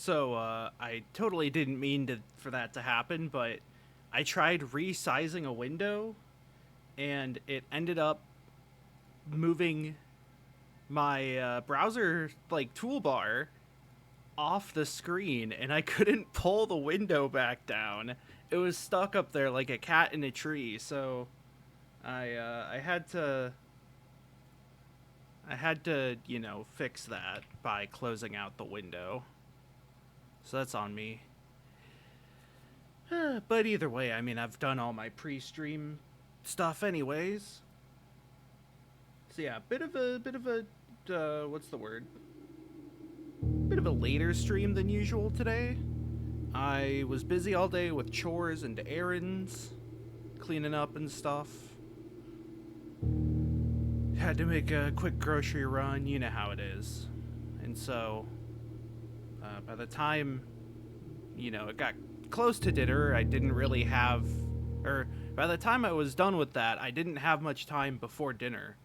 I totally didn't mean for that to happen, but I tried resizing a window and it ended up moving my browser like toolbar off the screen and I couldn't pull the window back down. It was stuck up there like a cat in a tree. So I had to, fix that by closing out the window. So that's on me. But either way, I mean, I've done all my pre-stream stuff anyways. So yeah, bit of a what's the word? Bit of a later stream than usual today. I was busy all day with chores and errands, cleaning up and stuff. Had to make a quick grocery run, you know how it is. And so, by the time, it got close to dinner, I didn't really have, or by the time I was done with that, I didn't have much time before dinner.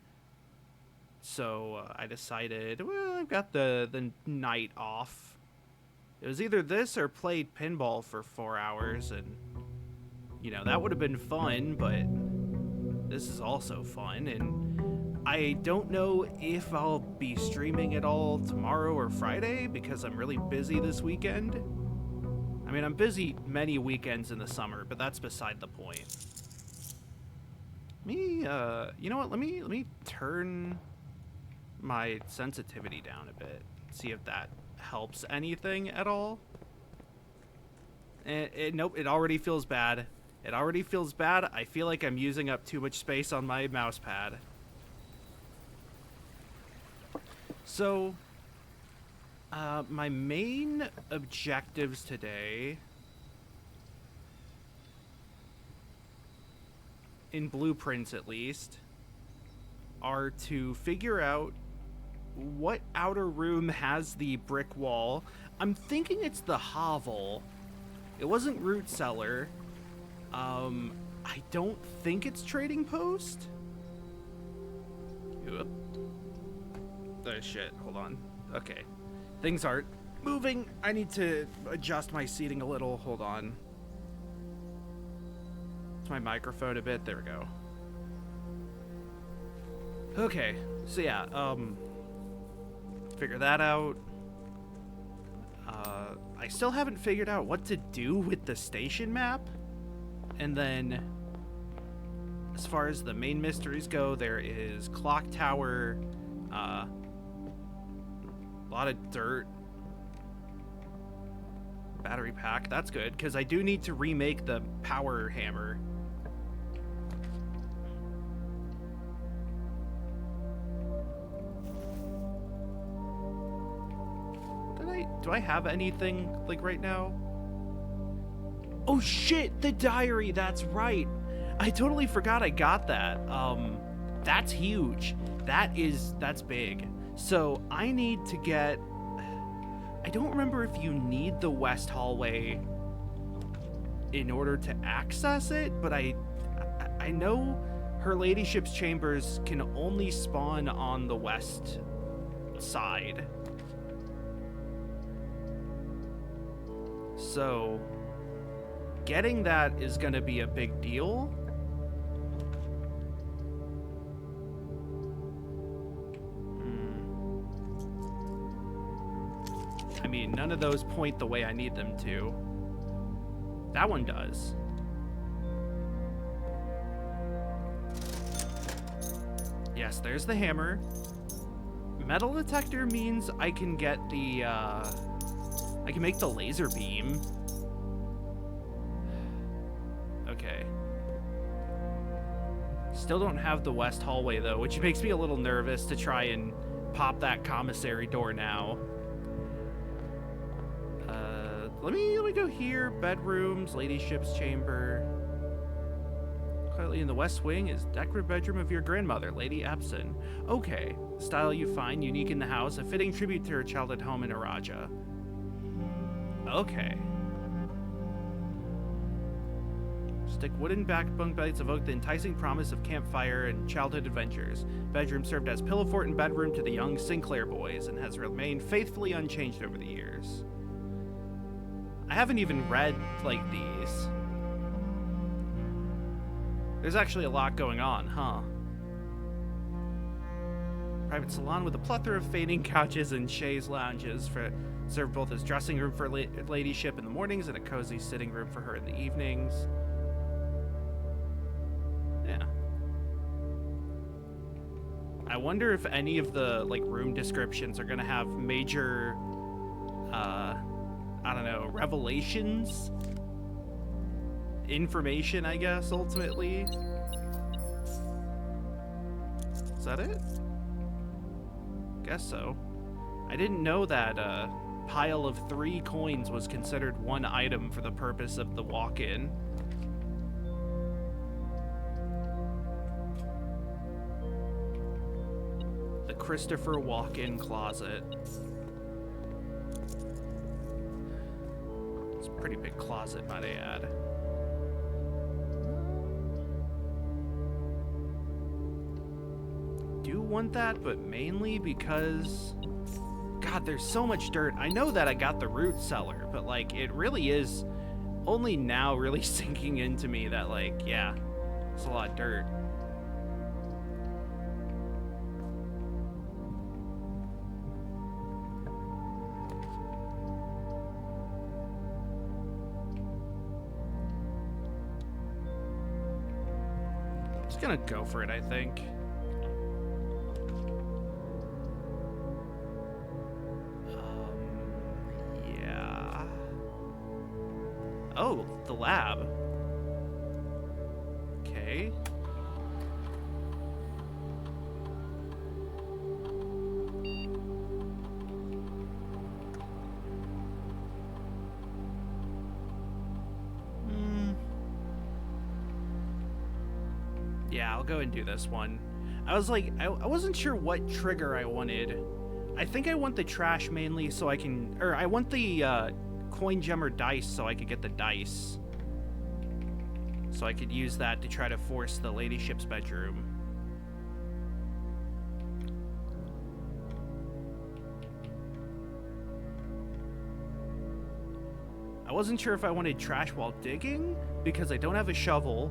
So I decided, well, I've got the night off. It was either this or played pinball for 4 hours, and, that would have been fun, but this is also fun, and I don't know if I'll be streaming at all tomorrow or Friday because I'm really busy this weekend. I mean, I'm busy many weekends in the summer, but that's beside the point. You know what? Let me turn my sensitivity down a bit. See if that helps anything at all. Nope, it already feels bad. It already feels bad. I feel like I'm using up too much space on my mouse pad. So, my main objectives today, in blueprints at least, are to figure out what outer room has the brick wall. I'm thinking it's the hovel. It wasn't root cellar. I don't think it's trading post. Oop. Oh shit, hold on. Okay. Things aren't moving. I need to adjust my seating a little. Hold on. It's my microphone a bit. There we go. Okay. So yeah, figure that out. I still haven't figured out what to do with the station map. And then, as far as the main mysteries go, there is Clock Tower, a lot of dirt, battery pack. That's good, because I do need to remake the power hammer. Do I have anything, like, right now? Oh shit, the diary, that's right. I totally forgot I got that. That's huge. That's big. So I need to get, I don't remember if you need the west hallway in order to access it, but I know her ladyship's chambers can only spawn on the west side. So getting that is going to be a big deal. I mean, none of those point the way I need them to. That one does. Yes, there's the hammer. Metal detector means I can get the, I can make the laser beam. Okay. Still don't have the west hallway though, which makes me a little nervous to try and pop that commissary door now. Let me go here. Bedrooms, ladyship's chamber. Quietly in the west wing is decorative bedroom of your grandmother, Lady Epson. Okay. Style you find unique in the house, a fitting tribute to her childhood home in Araja. Okay. Stick wooden back bunk beds evoke the enticing promise of campfire and childhood adventures. Bedroom served as pillow fort and bedroom to the young Sinclair boys and has remained faithfully unchanged over the years. I haven't even read, like, these. There's actually a lot going on, huh? Private salon with a plethora of fainting couches and chaise lounges serve both as dressing room for ladyship in the mornings and a cozy sitting room for her in the evenings. Yeah. I wonder if any of the, like, room descriptions are gonna have major, I don't know, revelations? Information, I guess, ultimately. Is that it? Guess so. I didn't know that a pile of 3 coins was considered one item for the purpose of the walk-in. The Christopher walk-in closet. It's a pretty big closet, might I add. Do want that, but mainly because, God, there's so much dirt. I know that I got the root cellar, but, like, it really is only now really sinking into me that, like, yeah, it's a lot of dirt. Just gonna go for it, I think. Yeah. Oh, the lab. Okay. Yeah, I'll go and do this one. I was like, I wasn't sure what trigger I wanted. I think I want the trash mainly so I can, or I want the coin gem or dice so I could get the dice. So I could use that to try to force the ladyship's bedroom. I wasn't sure if I wanted trash while digging because I don't have a shovel,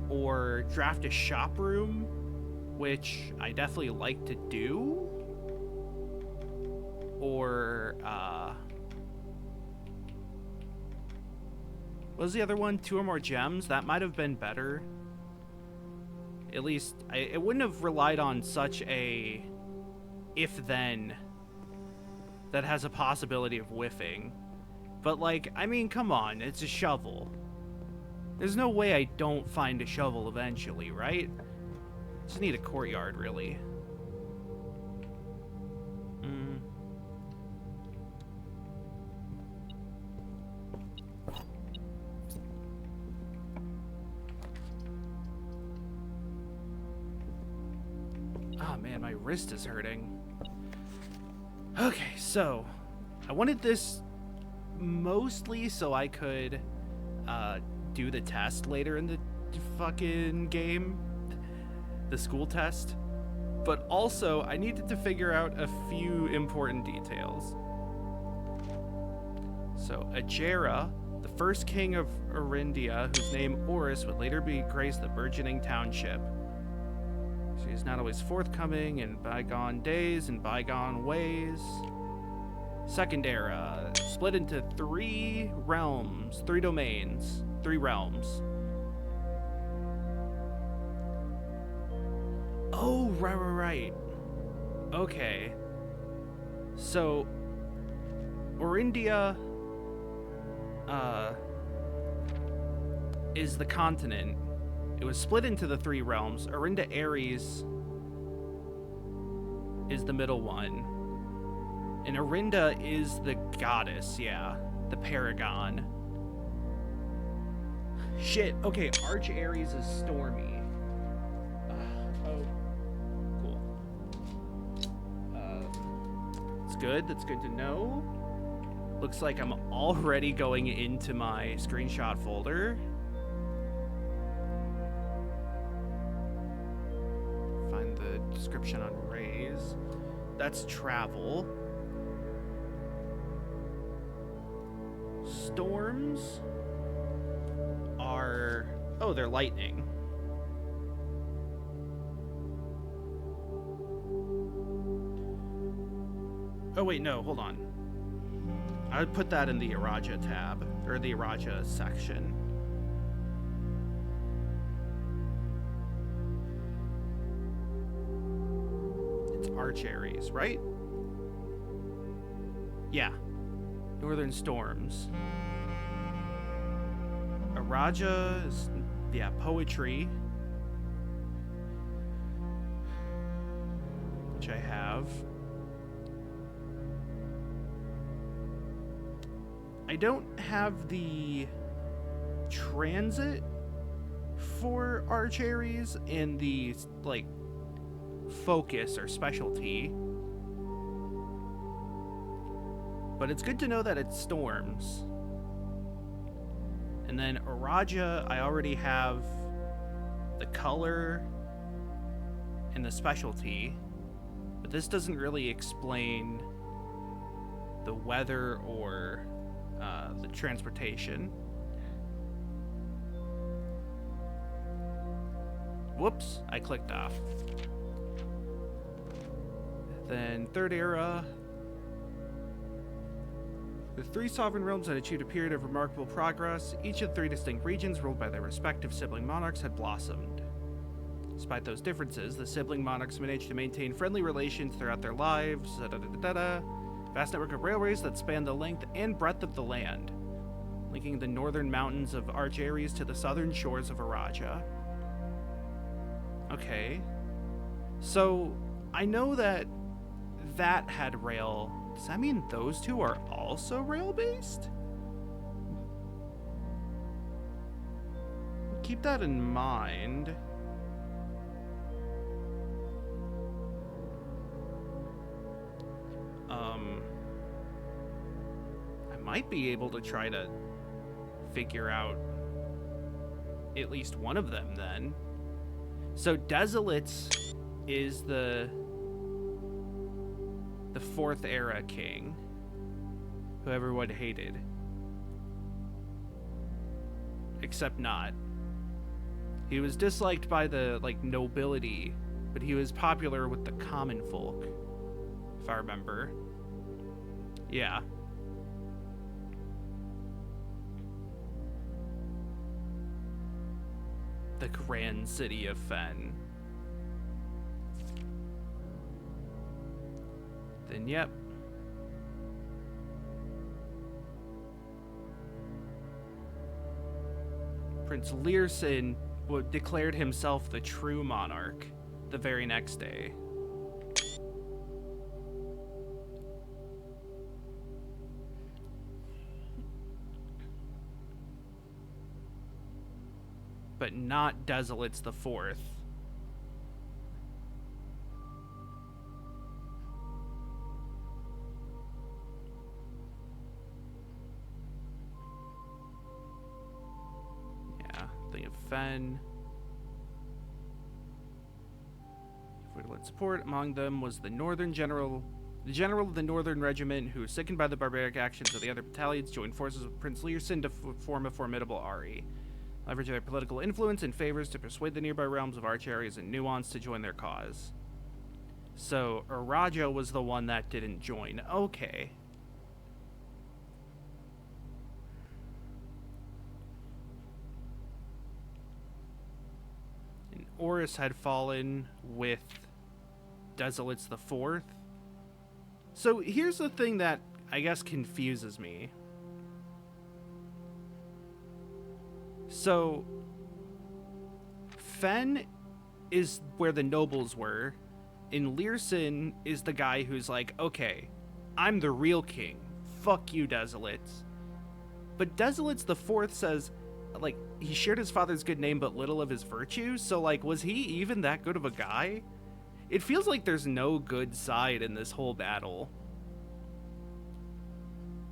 or draft a shop room, which I definitely like to do, or what was the other one? 2 or more gems? That might have been better. At least it wouldn't have relied on such a if-then that has a possibility of whiffing. But, like, I mean, come on, it's a shovel. There's no way I don't find a shovel eventually, right? Just need a courtyard, really. Oh man, my wrist is hurting. Okay, so I wanted this mostly so I could do the test later in the fucking game, the school test, but also I needed to figure out a few important details. So Ajera, the first king of Arindia, whose name Oris would later be grace the burgeoning township. She is not always forthcoming in bygone days and bygone ways. Second era, split into 3 realms, 3 domains, 3 realms. Oh, right. Okay. So, Orindia, is the continent. It was split into the 3 realms. Orinda Ares is the middle one. And Orinda is the goddess, yeah. The paragon. Shit, okay, Arch Ares is Stormy. Oh, cool. That's good to know. Looks like I'm already going into my screenshot folder. Find the description on Raise. That's travel. storms are... Oh, they're lightning. Oh, wait, no, hold on. I would put that in the Araja tab, or the Araja section. It's Archaries, right? Yeah. Northern Storms. Araja is, yeah, poetry. Which I have. I don't have the transit for Archaries and the, like, focus or specialty. But it's good to know that it's storms. And then Araja, I already have the color and the specialty. But this doesn't really explain the weather or the transportation. Whoops, I clicked off. Then third era. The three sovereign realms had achieved a period of remarkable progress. Each of the three distinct regions, ruled by their respective sibling monarchs, had blossomed. Despite those differences, the sibling monarchs managed to maintain friendly relations throughout their lives. Vast network of railways that span the length and breadth of the land, linking the northern mountains of Archaries to the southern shores of Araja. Okay. So, I know that had rail. Does that mean those two are also rail-based? Keep that in mind. I might be able to try to figure out at least one of them then. So Desolates is the fourth era king who everyone hated. Except not. He was disliked by the, like, nobility, but he was popular with the common folk, if I remember. Yeah. The grand city of Fen. Then, yep. Prince Learson declared himself the true monarch the very next day. But not Desolates the Fourth. Yeah, Thing of Fen. Led support among them was the general of the Northern Regiment, who, sickened by the barbaric actions of the other battalions, joined forces with Prince Learson to form a formidable Ari. Leverage their political influence and favors to persuade the nearby realms of Archaries and Nuance to join their cause. So, Araja was the one that didn't join. Okay. And Oris had fallen with Desolates the Fourth. So, here's the thing that, I guess, confuses me. So, Fen is where the nobles were, and Learson is the guy who's like, okay, I'm the real king. Fuck you, Desolates. But Desolates the Fourth says, like, he shared his father's good name but little of his virtues, so, like, was he even that good of a guy? It feels like there's no good side in this whole battle.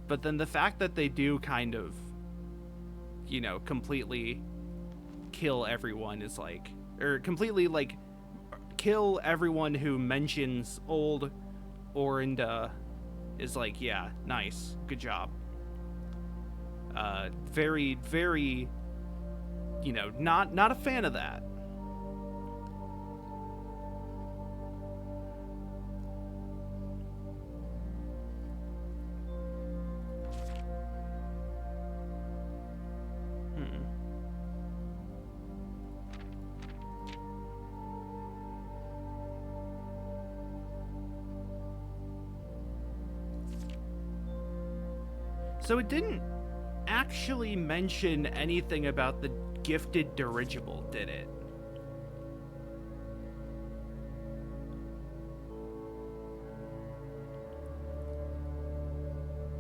But then the fact that they do kind of, you know, completely kill everyone is like, or completely, like, kill everyone who mentions old Orinda is like, yeah, nice, good job. Very, very, not a fan of that. So it didn't actually mention anything about the gifted dirigible, did it?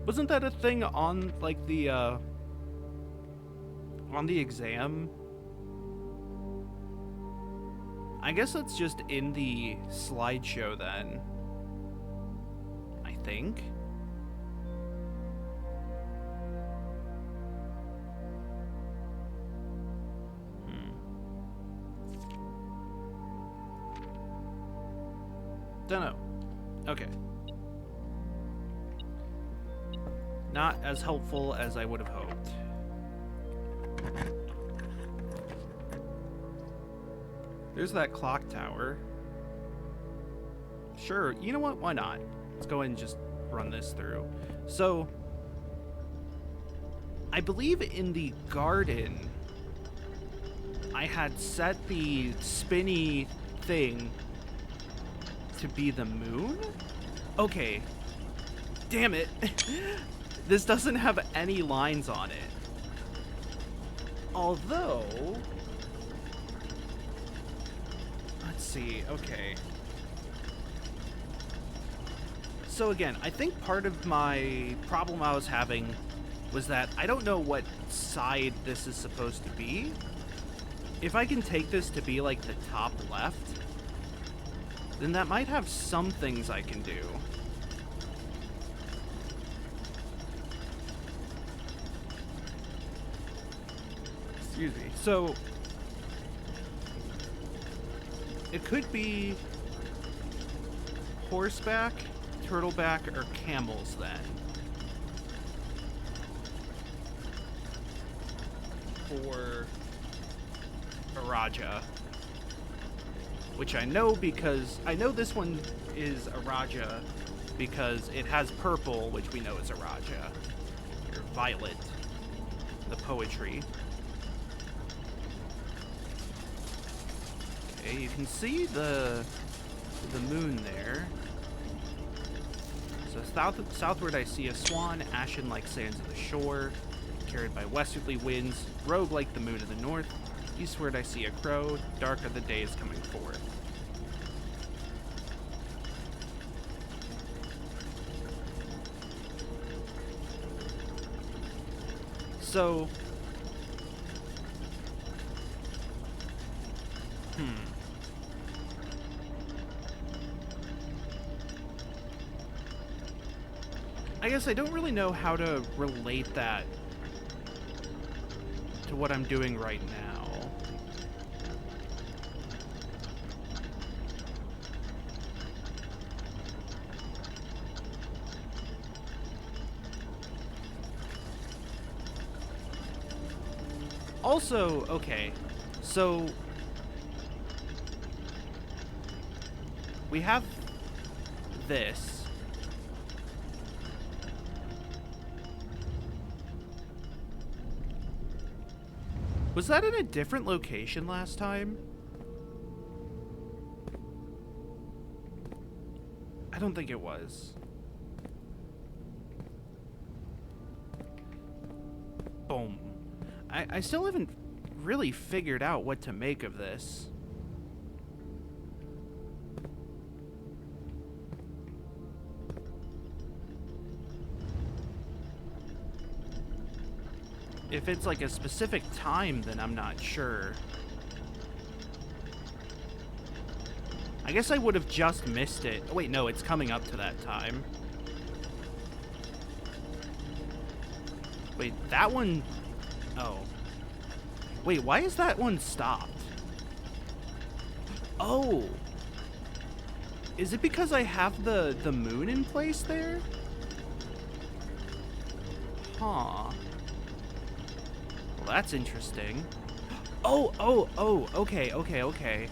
Wasn't that a thing on, like, the, on the exam? I guess it's just in the slideshow then. I think. Dunno. Okay. Not as helpful as I would have hoped. There's that clock tower. Sure, you know what? Why not? Let's go ahead and just run this through. So, I believe in the garden, I had set the spinny thing to be the moon? Okay. Damn it. This doesn't have any lines on it. Although... Let's see. Okay. So again, I think part of my problem I was having was that I don't know what side this is supposed to be. If I can take this to be like the top left, then that might have some things I can do. Excuse me. So, it could be horseback, turtleback, or camels then. For Araja. Which I know because... I know this one is Araja because it has purple, which we know is Araja. Or violet. The poetry. Okay, you can see the moon there. So southward I see a swan, ashen like sands of the shore, carried by westerly winds, rogue like the moon of the north. Eastward I see a crow, dark are the days coming forth. So... I guess I don't really know how to relate that to what I'm doing right now. Also, okay, so we have this. Was that in a different location last time? I don't think it was. Boom. I still haven't really figured out what to make of this. If it's like a specific time, then I'm not sure. I guess I would have just missed it. Oh, wait, no, it's coming up to that time. Wait, that one... Oh. Wait, why is that one stopped? Oh. Is it because I have the moon in place there? Huh. Well, that's interesting. Oh, okay.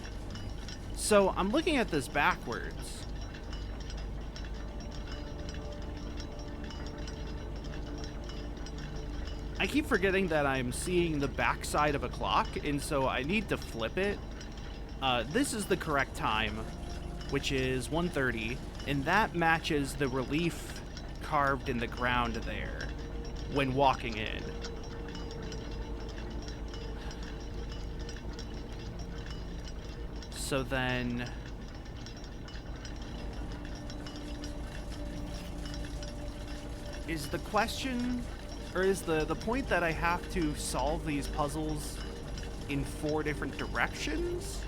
So, I'm looking at this backwards. I keep forgetting that I'm seeing the backside of a clock, and so I need to flip it. This is the correct time, which is 1:30, and that matches the relief carved in the ground there when walking in. So then... is the question, or is the point that I have to solve these puzzles in 4 different directions?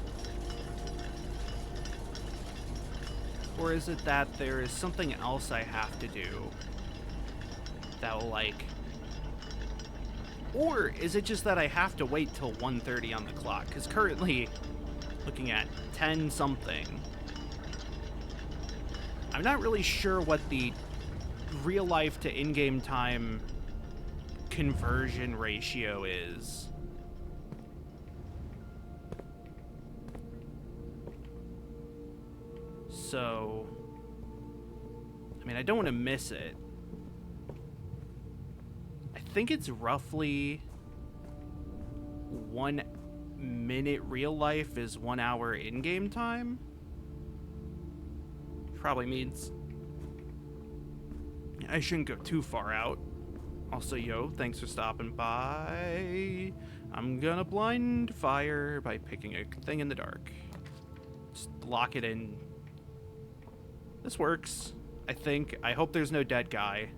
Or is it that there is something else I have to do that will, like... or is it just that I have to wait till 1:30 on the clock? Because currently, looking at 10 something. I'm not really sure what the real life to in-game time conversion ratio is. So, I mean, I don't want to miss it. I think it's roughly 1 minute real life is 1 hour in-game time. Probably means I shouldn't go too far out. Also, yo, thanks for stopping by. I'm gonna blind fire by picking a thing in the dark. Just lock it in. This works, I think. I hope there's no dead guy.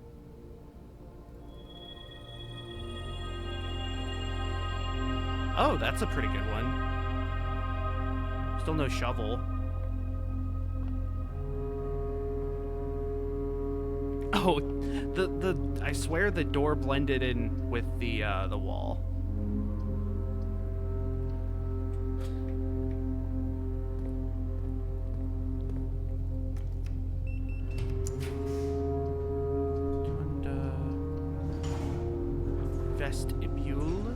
Oh, that's a pretty good one. Still no shovel. Oh, I swear the door blended in with the wall. Vestibule.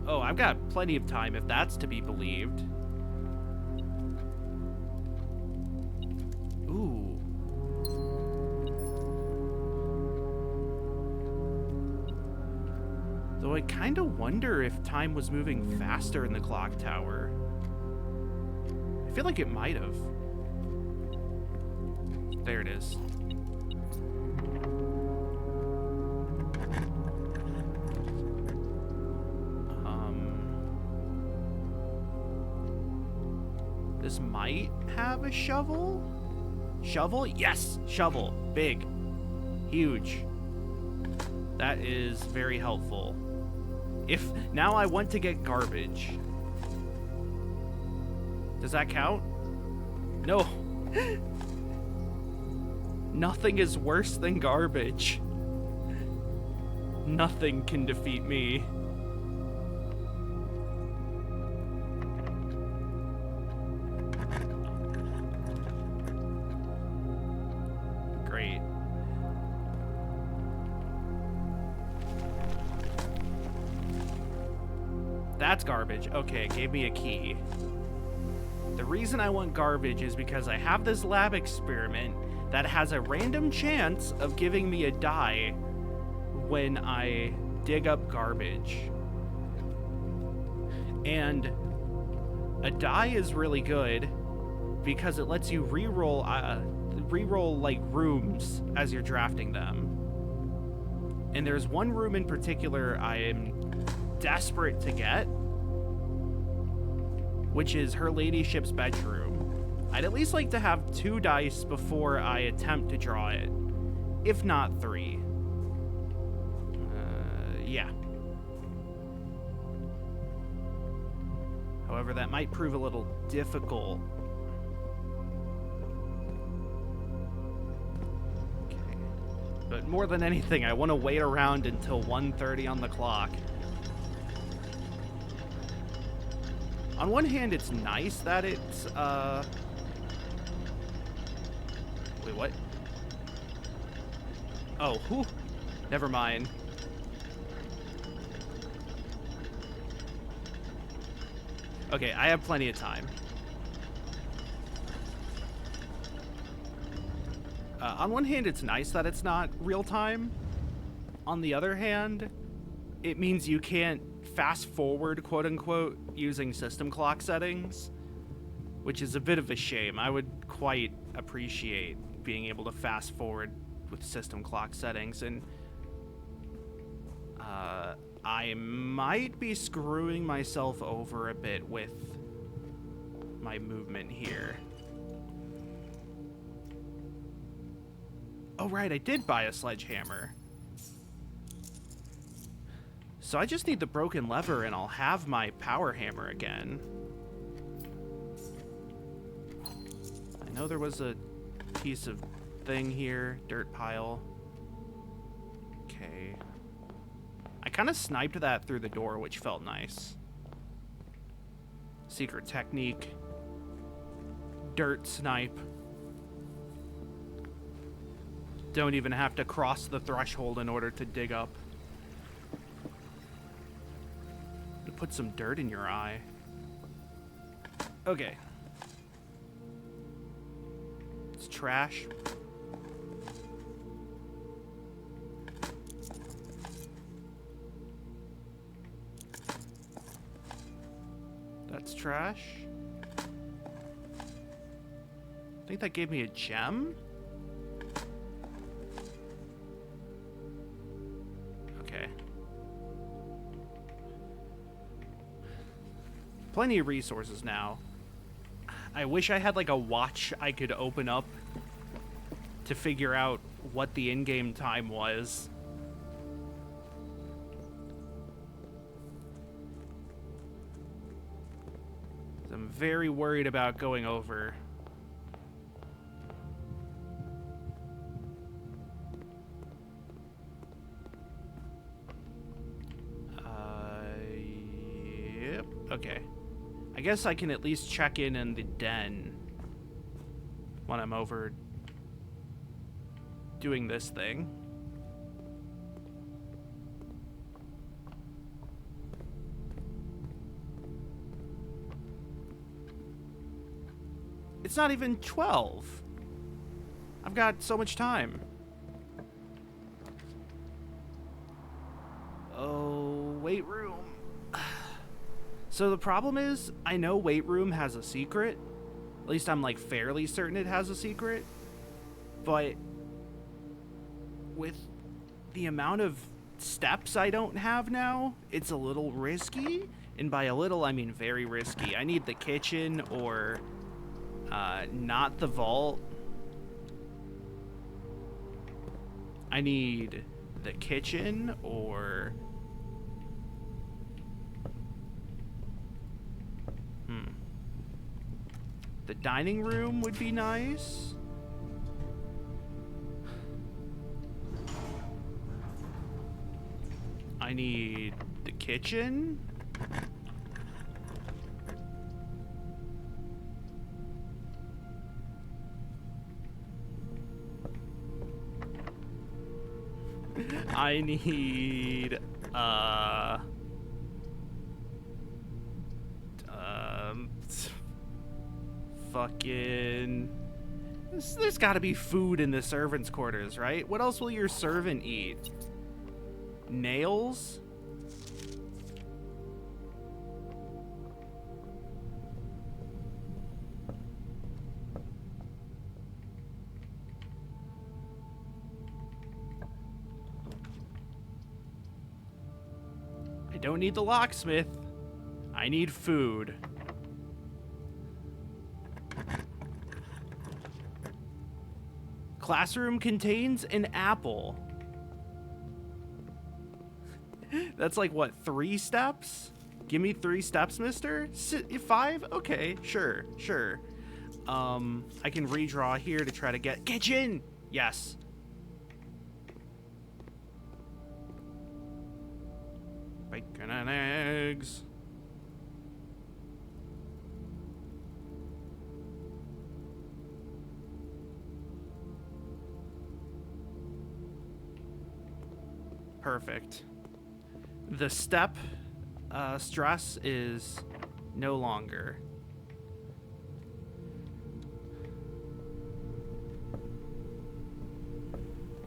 Oh, I've got plenty of time if that's to be believed. Ooh. Though I kind of wonder if time was moving faster in the clock tower. I feel like it might have. There it is. This might have a shovel? Shovel? Yes! Shovel. Big. Huge. That is very helpful. If now I want to get garbage. Does that count? No. Nothing is worse than garbage. Nothing can defeat me. Great. That's garbage. Okay, it gave me a key. The reason I want garbage is because I have this lab experiment that has a random chance of giving me a die when I dig up garbage. And a die is really good because it lets you re-roll like rooms as you're drafting them. And there's one room in particular I am desperate to get, which is Her Ladyship's bedroom. I'd at least like to have 2 dice before I attempt to draw it, if not 3. Yeah. However, that might prove a little difficult. Okay. But more than anything, I want to wait around until 1:30 on the clock. On one hand, it's nice that it's, wait, what? Oh, whew. Never mind. Okay, I have plenty of time. On one hand, it's nice that it's not real time. On the other hand, it means you can't fast forward, quote unquote, using system clock settings, which is a bit of a shame. I would quite appreciate being able to fast forward with system clock settings, and I might be screwing myself over a bit with my movement here. Oh right, I did buy a sledgehammer. So I just need the broken lever and I'll have my power hammer again. I know there was a piece of thing here, dirt pile. Okay. I kind of sniped that through the door, which felt nice. Secret technique. Dirt snipe. Don't even have to cross the threshold in order to dig up. Put some dirt in your eye. Okay. It's trash. That's trash. I think that gave me a gem. Okay. Plenty of resources now. I wish I had like a watch I could open up to figure out what the in-game time was. I'm very worried about going over. Yep. Okay. I guess I can at least check in the den when I'm over doing this thing. It's not even 12. I've got so much time. Oh, weight room. So the problem is, I know weight room has a secret. At least I'm like fairly certain it has a secret. But with the amount of steps I don't have now, it's a little risky. And by a little, I mean very risky. I need the kitchen or not the vault. I need the kitchen or... The dining room would be nice. I need the kitchen. I need fucking... There's gotta be food in the servants' quarters, right? What else will your servant eat? Nails? I don't need the locksmith. I need food. Classroom contains an apple. That's like, what, 3 steps? Give me 3 steps, mister? 5? Okay, sure. I can redraw here to try to get... Kitchen! Yes. Bacon and eggs. Perfect. The step stress is No longer.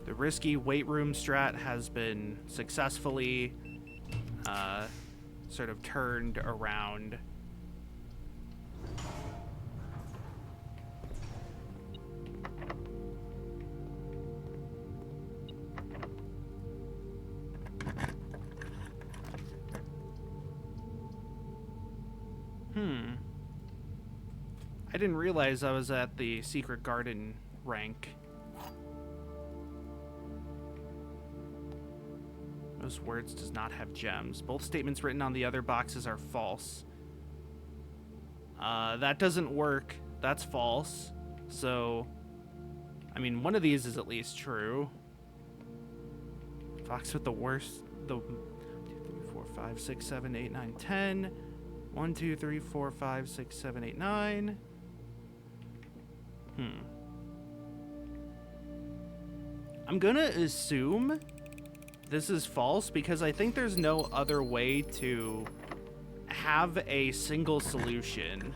The risky weight room strat has been successfully sort of turned around. I didn't realize I was at the Secret Garden rank. Most words does not have gems. Both statements written on the other boxes are false. That doesn't work. That's false. So, I mean, one of these is at least true. Box with the worst. 1, 2, 3, 4, 5, 6, 7, 8, 9, 10. 1, 2, 3, 4, 5, 6, 7, 8, 9. I'm gonna assume this is false because I think there's no other way to have a single solution.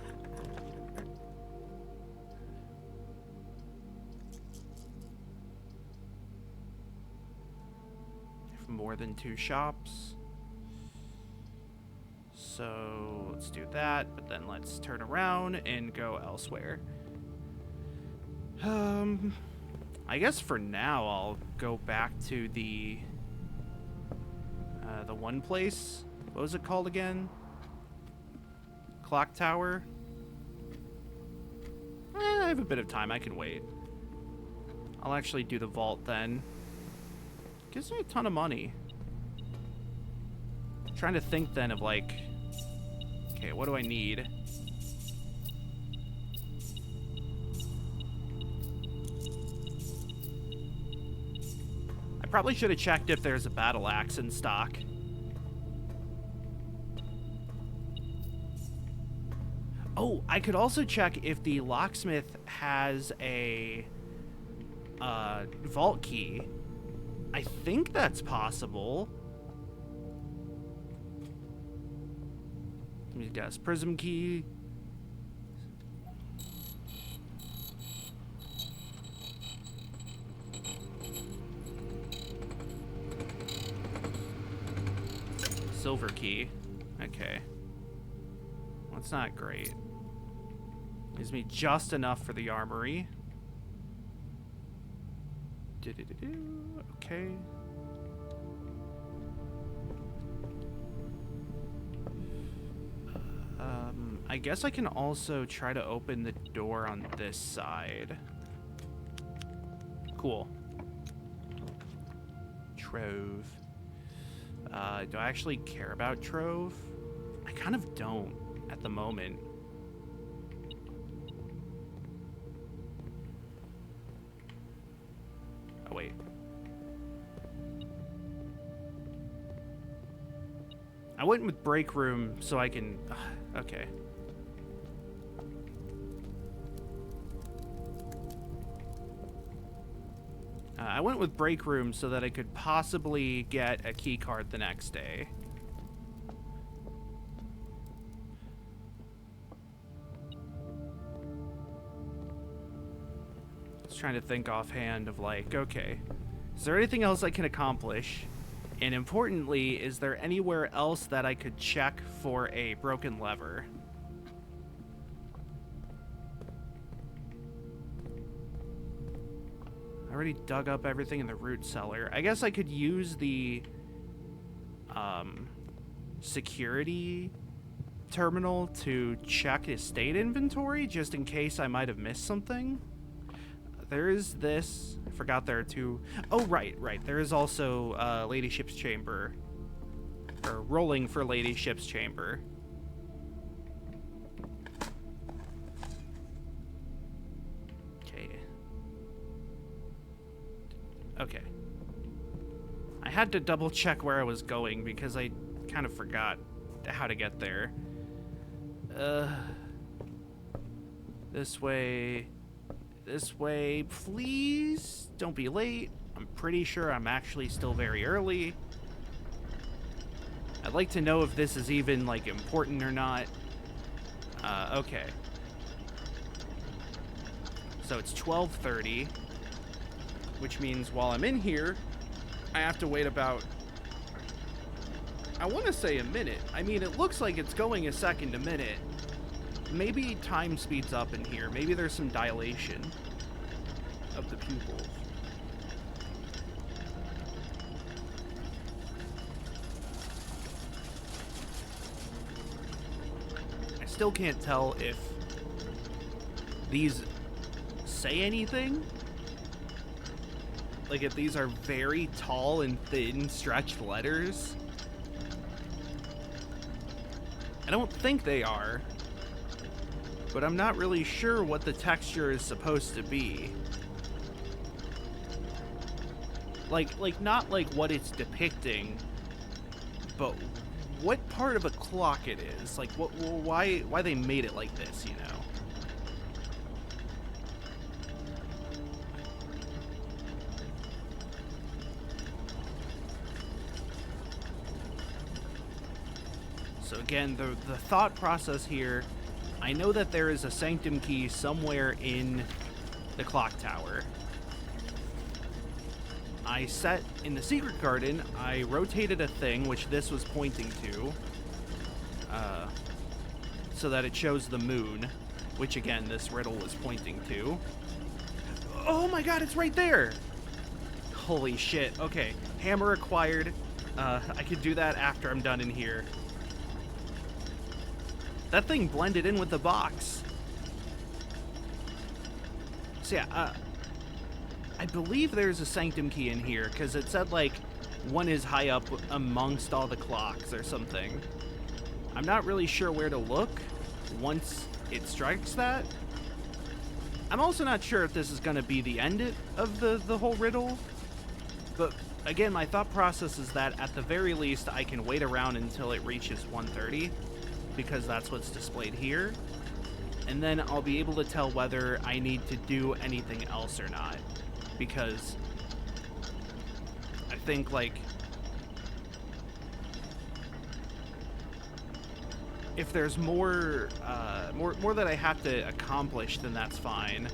More than 2 shops. So let's do that, but then let's turn around and go elsewhere. I guess for now I'll go back to the one place. What was it called again? Clock Tower? I have a bit of time. I can wait. I'll actually do the vault then. Gives me a ton of money. I'm trying to think then of like, okay, what do I need? I probably should have checked if there's a battle axe in stock. Oh, I could also check if the locksmith has a vault key. I think that's possible. Let me guess. Prism key. Silver key. Okay. Well, that's not great. Gives me just enough for the armory. Okay. I guess I can also try to open the door on this side. Cool. Trove. Do I actually care about Trove? I kind of don't at the moment. Oh, wait. I went with break room so I can... okay. I went with break room so that I could possibly get a key card the next day. Just trying to think offhand of like, okay, is there anything else I can accomplish? And importantly, is there anywhere else that I could check for a broken lever? I already dug up everything in the root cellar. I guess I could use the security terminal to check estate inventory just in case I might have missed something. There is this. I forgot there are 2. Oh, right. There is also Ladyship's Chamber. Or rolling for Ladyship's Chamber. Okay. I had to double check where I was going because I kind of forgot how to get there. This way. This way, please. Don't be late. I'm pretty sure I'm actually still very early. I'd like to know if this is even, like, important or not. Okay. So it's 12:30, which means while I'm in here, I have to wait about, I want to say a minute. I mean, it looks like it's going a second a minute. Maybe time speeds up in here. Maybe there's some dilation of the pupils. I still can't tell if these say anything. Like if these are very tall and thin stretched letters. I don't think they are, but I'm not really sure what the texture is supposed to be. Like not like what it's depicting, but what part of a clock it is. Like why they made it like this, you know? So again, the thought process here, I know that there is a sanctum key somewhere in the clock tower. I set in the secret garden, I rotated a thing, which this was pointing to, so that it shows the moon, which again, this riddle was pointing to. Oh my god, it's right there! Holy shit, okay. Hammer acquired. I could do that after I'm done in here. That thing blended in with the box. So yeah, I believe there's a sanctum key in here, because it said, like, one is high up amongst all the clocks or something. I'm not really sure where to look once it strikes that. I'm also not sure if this is going to be the end of the whole riddle. But, again, my thought process is that, at the very least, I can wait around until it reaches 1:30. Because that's what's displayed here, and then I'll be able to tell whether I need to do anything else or not, because I think, like, if there's more that I have to accomplish, then that's fine.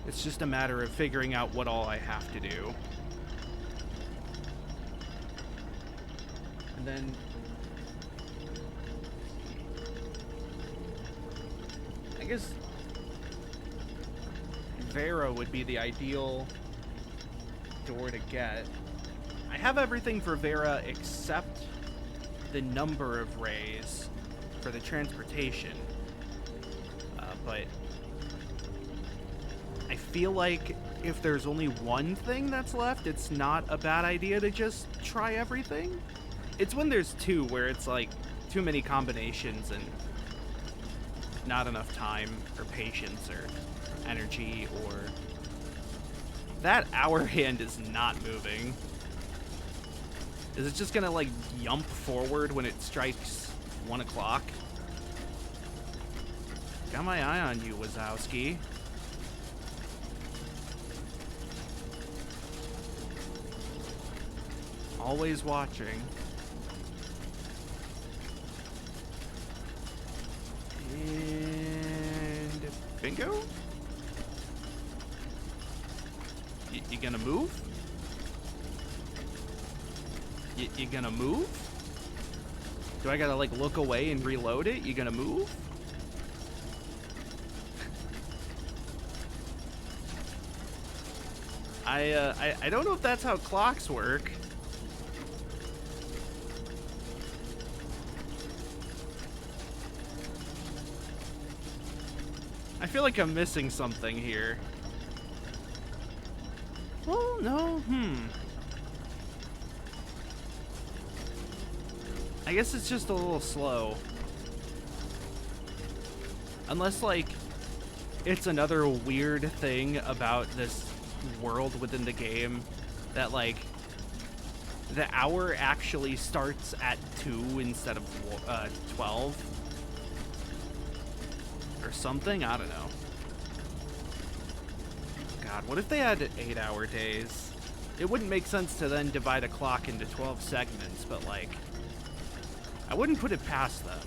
It's just a matter of figuring out what all I have to do. And then I guess Vera would be the ideal door to get. I have everything for Vera except the number of rays for the transportation. But I feel like if there's only one thing that's left, it's not a bad idea to just try everything. It's when there's two where it's like too many combinations and not enough time or patience or energy, or that hour hand is not moving. Is it just gonna like yump forward when it strikes 1 o'clock? Got my eye on you, Wazowski. Always watching. And bingo? You gonna move? You gonna move? Do I gotta like look away and reload it? You gonna move? I don't know if that's how clocks work. I feel like I'm missing something here. Well, no, I guess it's just a little slow. Unless, like, it's another weird thing about this world within the game that, like, the hour actually starts at 2 instead of 12. Or something? I don't know. God, what if they had 8-hour days? It wouldn't make sense to then divide a clock into 12 segments, but, like, I wouldn't put it past them.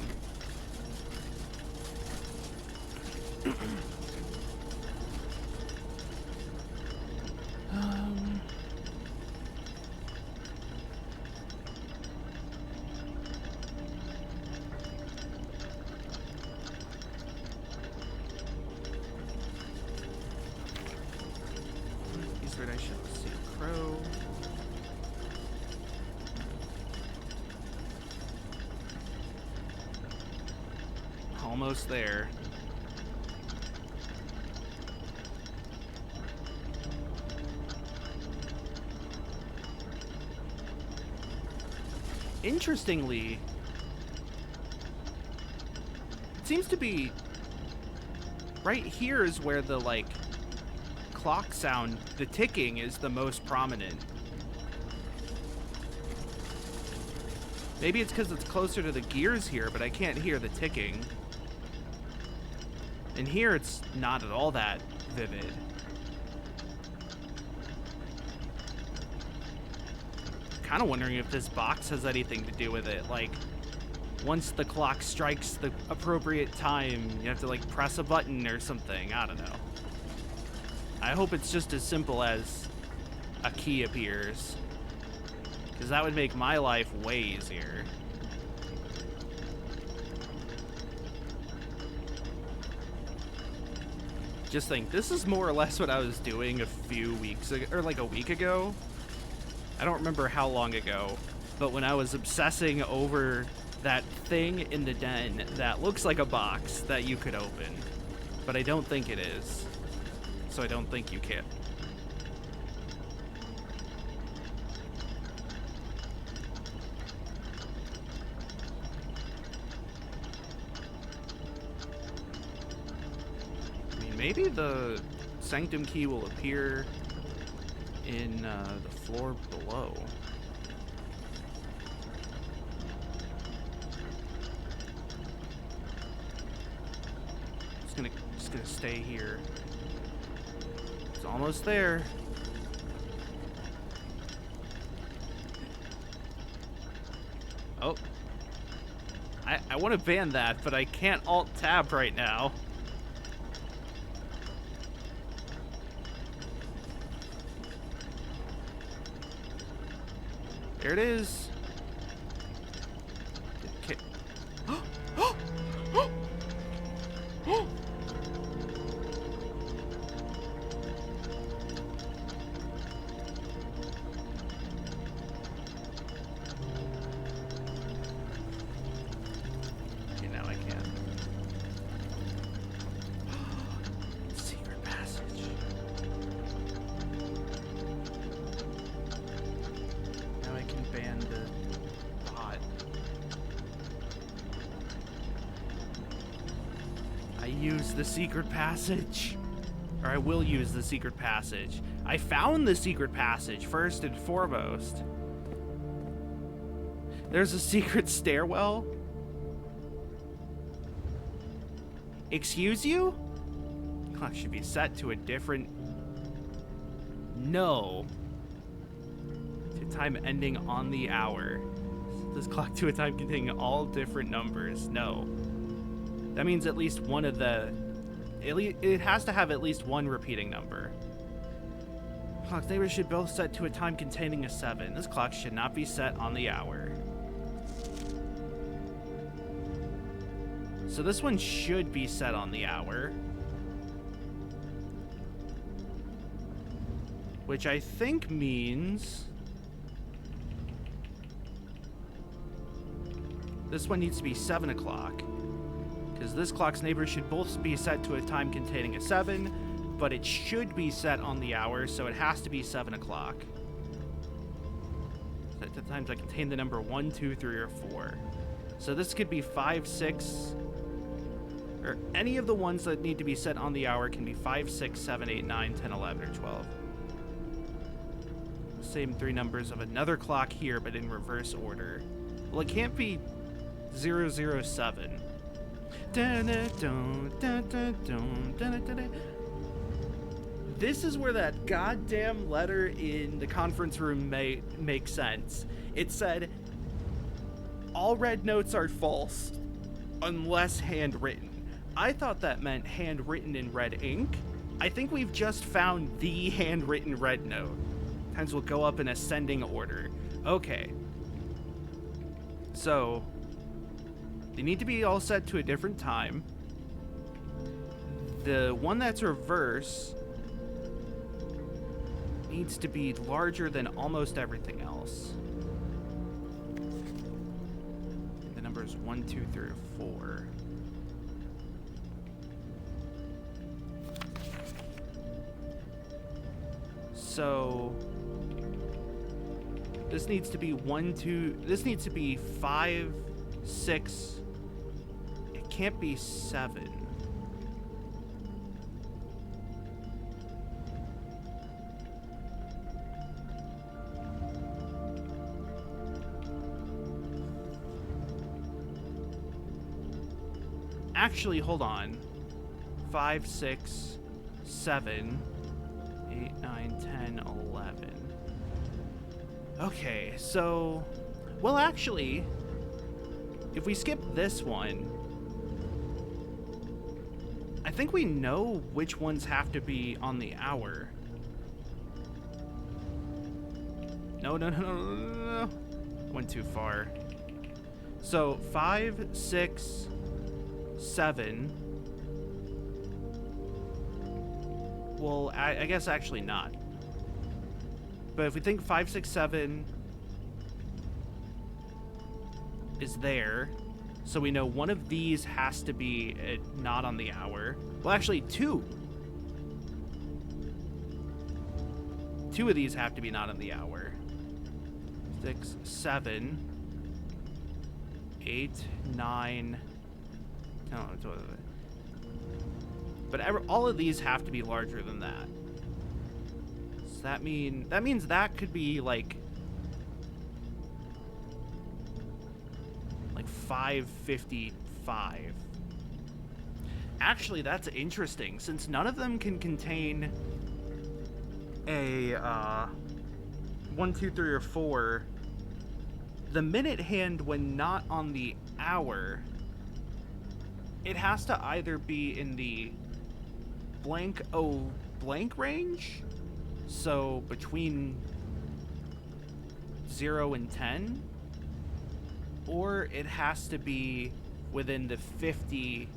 Eastward I shall see a crow. Almost there. Interestingly, it seems to be right here is where the, like, clock sound, the ticking is the most prominent. Maybe it's because it's closer to the gears here, but I can't hear the ticking. And here it's not at all that vivid. Kind of wondering if this box has anything to do with it. Like, once the clock strikes the appropriate time, you have to, like, press a button or something. I don't know. I hope it's just as simple as a key appears, because that would make my life way easier. Just think, this is more or less what I was doing a few weeks ago, or like a week ago. I don't remember how long ago, but when I was obsessing over that thing in the den that looks like a box that you could open, but I don't think it is, so I don't think you can. I mean, maybe the sanctum key will appear in the floor below. Just gonna stay here. It's almost there. Oh, I want to ban that, but I can't alt tab right now. There it is. Okay. Okay, now I can. Secret passage. Now I can ban the bot. I use the secret passage. Or I will use the secret passage. I found the secret passage first and foremost. There's a secret stairwell. Excuse you? Clock should be set to a different... No. To time ending on the hour. This clock to a time containing all different numbers. No. That means at least one of the... It has to have at least one repeating number. Clock neighbors should both set to a time containing a 7. This clock should not be set on the hour. So this one should be set on the hour. Which I think means... this one needs to be 7 o'clock. Because this clock's neighbors should both be set to a time containing a 7, but it should be set on the hour, so it has to be 7 o'clock. Set to times that contain the number 1, 2, 3, or 4. So this could be 5, 6... or any of the ones that need to be set on the hour can be 5, 6, 7, 8, 9, 10, 11, or 12. Same 3 numbers of another clock here, but in reverse order. Well, it can't be 007. This is where that goddamn letter in the conference room makes sense. It said, all red notes are false unless handwritten. I thought that meant handwritten in red ink. I think we've just found the handwritten red note. Times will go up in ascending order. Okay. So, they need to be all set to a different time. The one that's reverse needs to be larger than almost everything else. The numbers 1, 2, 3, 4. So this needs to be 1, 2. This needs to be 5, 6. It can't be 7. Actually, hold on. 5, 6, 7, 8, 9, 10, 11. Okay, so... Well, actually, if we skip this one, I think we know which ones have to be on the hour. No. Went too far. So, 5, 6... 7. Well, I guess actually not. But if we think 5, 6, 7 is there, so we know one of these has to be not on the hour. Well, actually, 2. 2 of these have to be not on the hour. 6, 7, 8, 9. No, but all of these have to be larger than that. So that means that could be like 555. Actually, that's interesting, since none of them can contain a 1, 2, 3, or 4. The minute hand, when not on the hour, it has to either be in the blank range, so between 0 and 10, or it has to be within the 50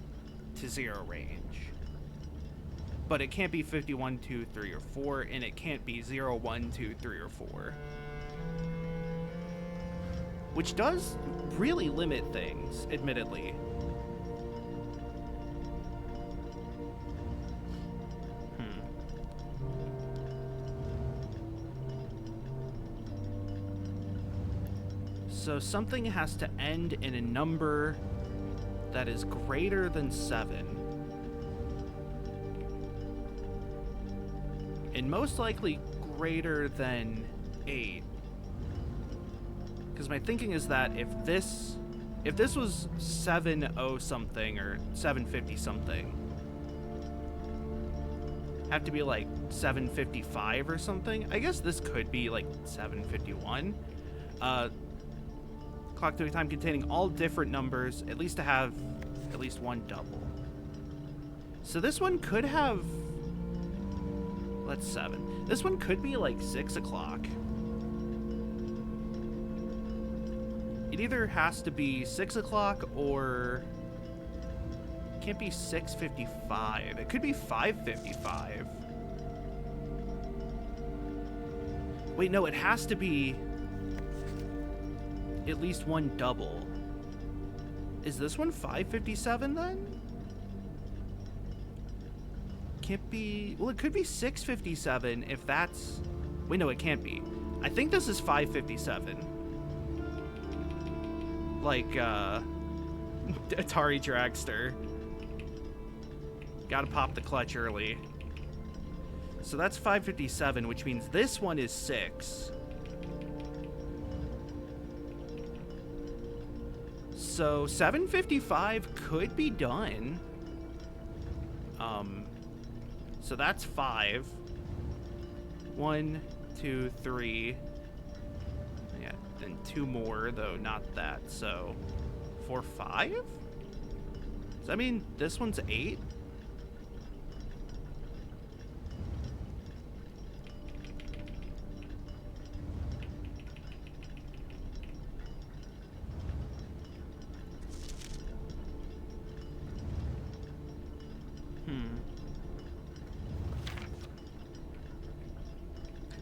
to 0 range. But it can't be 51, 2, 3, or 4, and it can't be 0, 1, 2, 3, or 4. Which does really limit things, admittedly. So something has to end in a number that is greater than 7. And most likely greater than 8. Because my thinking is that if this was 70 something or 750 something, have to be like 755 or something. I guess this could be like 751. Clock doing time containing all different numbers, at least to have at least one double. So this one could have, that's 7. This one could be like 6 o'clock. It either has to be 6 o'clock or it can't be 6:55. It could be 5:55. Wait, no, it has to be at least one double. Is this one 5:57 then? Can't be. Well, it could be 6:57 if that's. Wait, no, it can't be. I think this is 5:57. Like, Atari Dragster. Gotta pop the clutch early. So that's 5:57, which means this one is 6. So 7:55 could be done. So that's 5. 1, 2, 3. Yeah, then 2 more, though not that. So 4, 5? Does that mean this one's 8?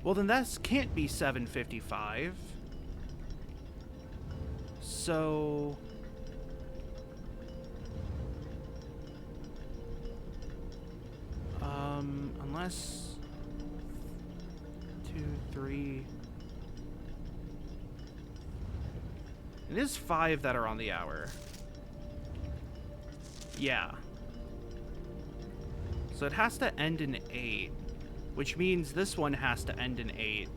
Well, then that can't be 755. So... unless... 2, 3... It is 5 that are on the hour. Yeah. So it has to end in 8. Which means this one has to end in 8.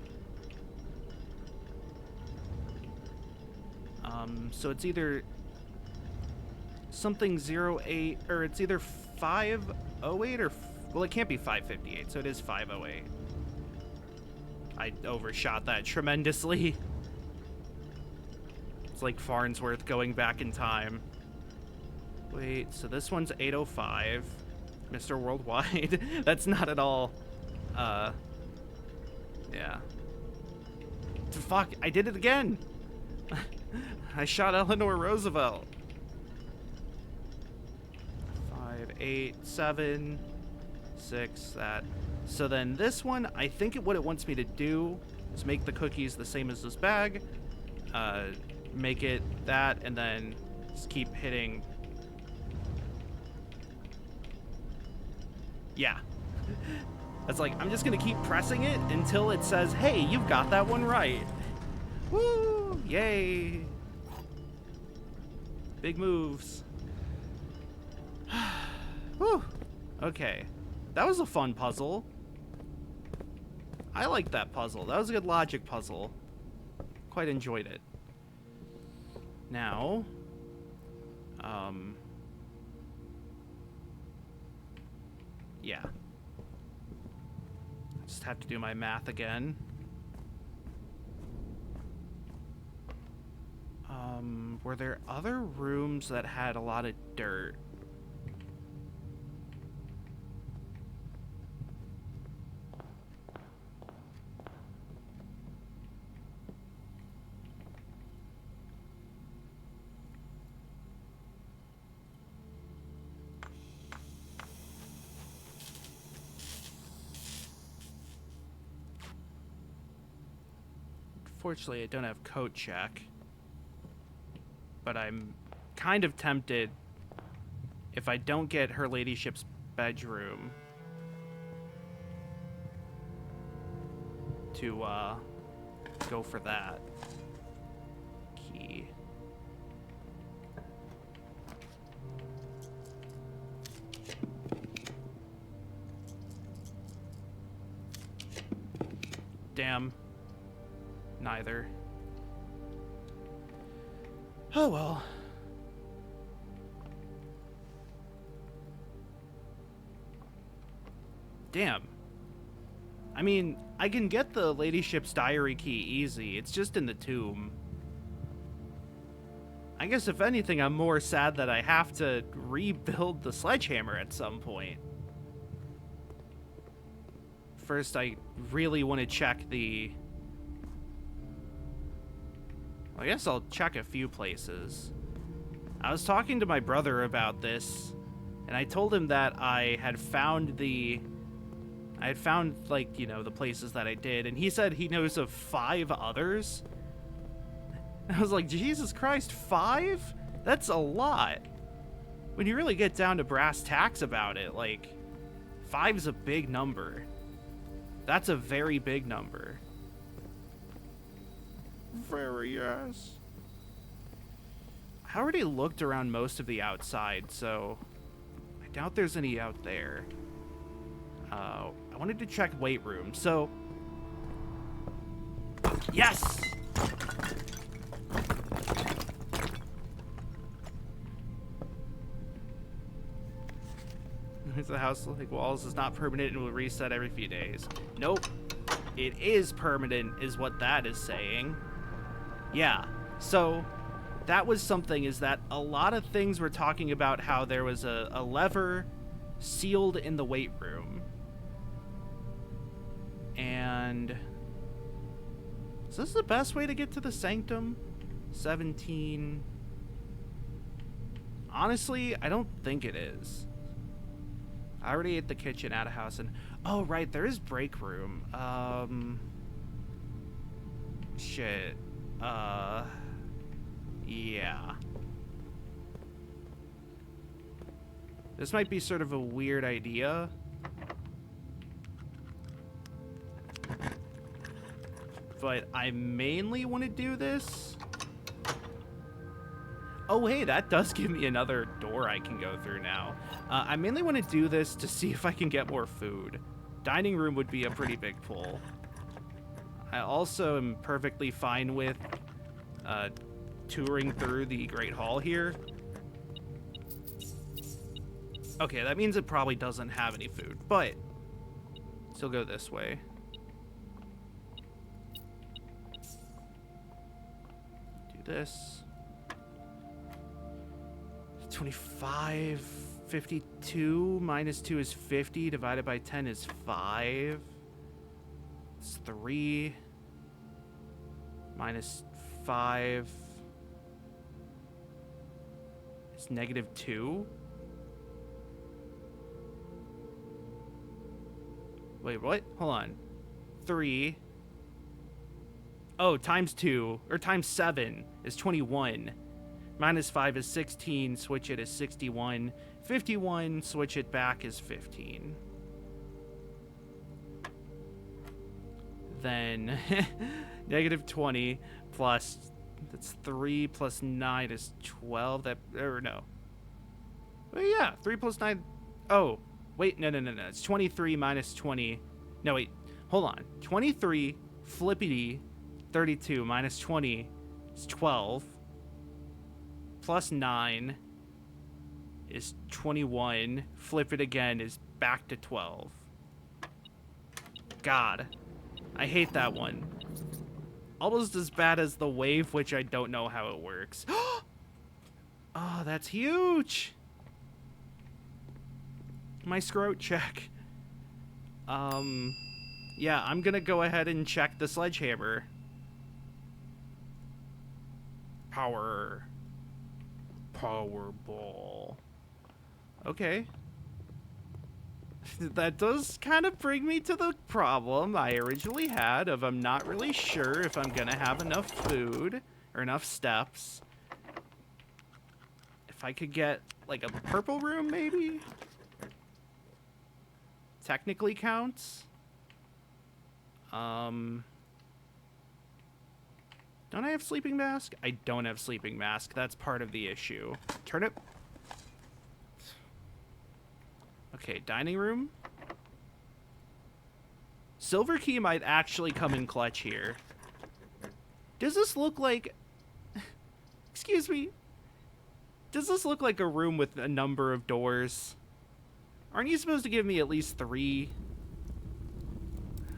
So it's either something 08, or it's either 508 or... Well, it can't be 558, so it is 508. I overshot that tremendously. It's like Farnsworth going back in time. Wait, so this one's 805. Mr. Worldwide. That's not at all... yeah. Fuck, I did it again! I shot Eleanor Roosevelt. 5, 8, 7, 6, that. So then this one, I think what it wants me to do is make the cookies the same as this bag, make it that, and then just keep hitting. Yeah. It's like, I'm just gonna keep pressing it until it says, hey, you've got that one right. Woo! Yay! Big moves. Whew. Okay. That was a fun puzzle. I liked that puzzle. That was a good logic puzzle. Quite enjoyed it. Now, yeah. Just have to do my math again. Were there other rooms that had a lot of dirt? Unfortunately, I don't have coat check. But I'm kind of tempted, if I don't get her ladyship's bedroom, to go for that. Key. Damn. Neither. Oh well. Damn. I mean, I can get the ladyship's diary key easy. It's just in the tomb. I guess if anything, I'm more sad that I have to rebuild the sledgehammer at some point. First, I really want to check the... I guess I'll check a few places. I was talking to my brother about this, and I told him that I had found, like, you know, the places that I did, and he said he knows of 5 others. I was like, Jesus Christ, 5? That's a lot. When you really get down to brass tacks about it, like, 5's a big number. That's a very big number. Very, yes. I already looked around most of the outside, so I doubt there's any out there. I wanted to check weight room, so... Yes! The house like walls is not permanent and will reset every few days. Nope. It is permanent, is what that is saying. Yeah. So that was something, is that a lot of things were talking about how there was a lever sealed in the weight room. And is this the best way to get to the sanctum? 17. Honestly, I don't think it is. I already ate the kitchen at a house, and oh right, there is break room. Shit. Yeah. This might be sort of a weird idea. But I mainly want to do this. Oh, hey, that does give me another door I can go through now. I mainly want to do this to see if I can get more food. Dining room would be a pretty big pull. I also am perfectly fine with touring through the Great Hall here. Okay, that means it probably doesn't have any food, but still go this way. Do this. 25, 52 minus 2 is 50, divided by 10 is 5. It's 3 minus 5 is negative 2. Wait, what? Hold on. 3. Oh, times 2, or times 7 is 21. Minus 5 is 16, switch it is 61. 51, switch it back is 15. Then negative 20 plus, that's 3 plus 9 is 12. That, or no. Well, yeah, 3 plus 9. Oh, wait, no. It's 23 minus 20. No, wait, hold on. 23 flippity 32 minus 20 is 12. Plus 9 is 21. Flip it again is back to 12. God, I hate that one. Almost as bad as the wave, which I don't know how it works. Oh, that's huge. My scrote check. Yeah, I'm gonna go ahead and check the sledgehammer. Powerball. Okay. That does kind of bring me to the problem I originally had of I'm not really sure if I'm gonna have enough food or enough steps. If I could get like a purple room maybe? Technically counts. Don't I have sleeping mask? I don't have sleeping mask. That's part of the issue. Turnip. Okay, dining room. Silver key might actually come in clutch here. Does this look like... Excuse me. Does this look like a room with a number of doors? Aren't you supposed to give me at least 3?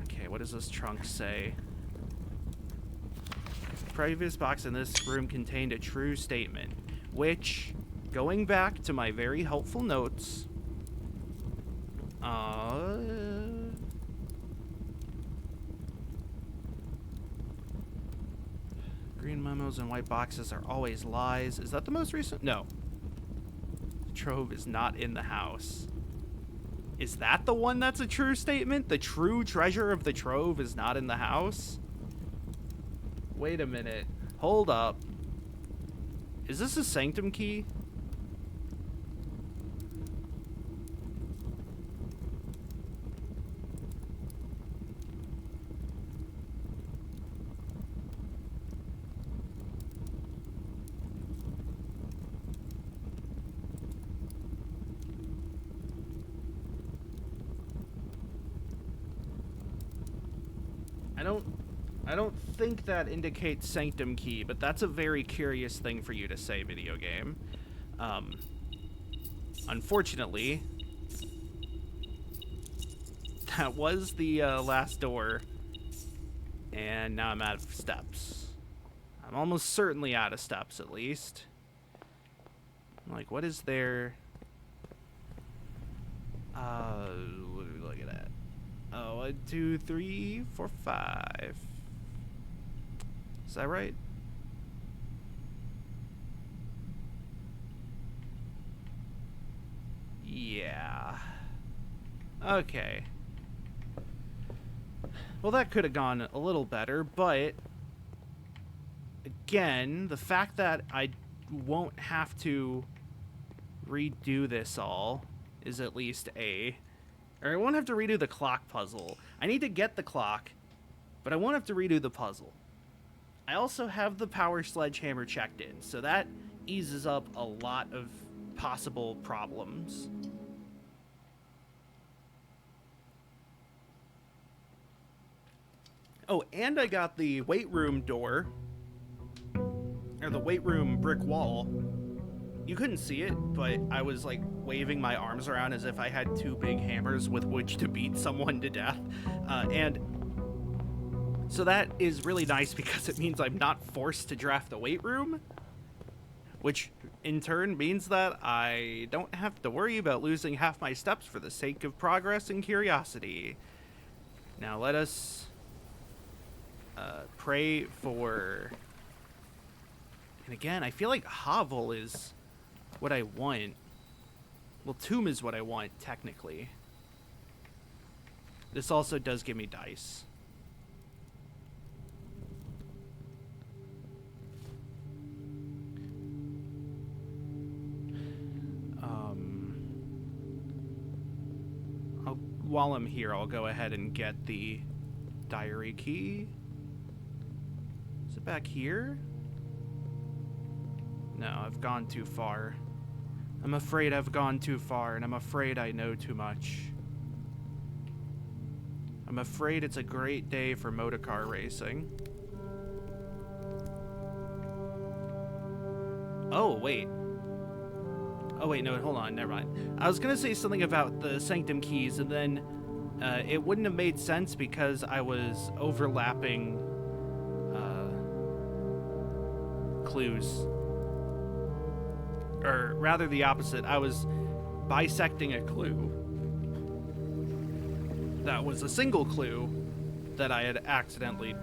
Okay, what does this trunk say? Previous box in this room contained a true statement, which, going back to my very helpful notes, green memos and white boxes are always lies. Is that the most recent? No. The trove is not in the house. Is that the one that's a true statement? The true treasure of the trove is not in the house? Wait a minute. Hold up. Is this a sanctum key? I don't think that indicates sanctum key, but that's a very curious thing for you to say, video game. Unfortunately, that was the last door, and now I'm out of steps. I'm almost certainly out of steps, at least. Like, what is there? What are we looking at? Oh, 1, 2, 3, 4, 5. Is that right? Yeah. Okay. Well, that could have gone a little better, but again, the fact that I won't have to redo this all is at least or I won't have to redo the clock puzzle. I need to get the clock, but I won't have to redo the puzzle. I also have the power sledgehammer checked in, so that eases up a lot of possible problems. Oh, and I got the weight room door, or the weight room brick wall. You couldn't see it, but I was like waving my arms around as if I had 2 big hammers with which to beat someone to death. And so that is really nice because it means I'm not forced to draft the weight room, which in turn means that I don't have to worry about losing half my steps for the sake of progress and curiosity. Now let us pray for... And again, I feel like Hovel is what I want. Well, Tomb is what I want, technically. This also does give me dice. While I'm here, I'll go ahead and get the diary key. Is it back here? No, I've gone too far. I'm afraid I've gone too far, and I'm afraid I know too much. I'm afraid it's a great day for motorcar racing. Oh, wait. Oh, wait, no, hold on, never mind. I was gonna say something about the Sanctum keys, and then it wouldn't have made sense because I was overlapping clues. Or rather the opposite, I was bisecting a clue. That was a single clue that I had accidentally,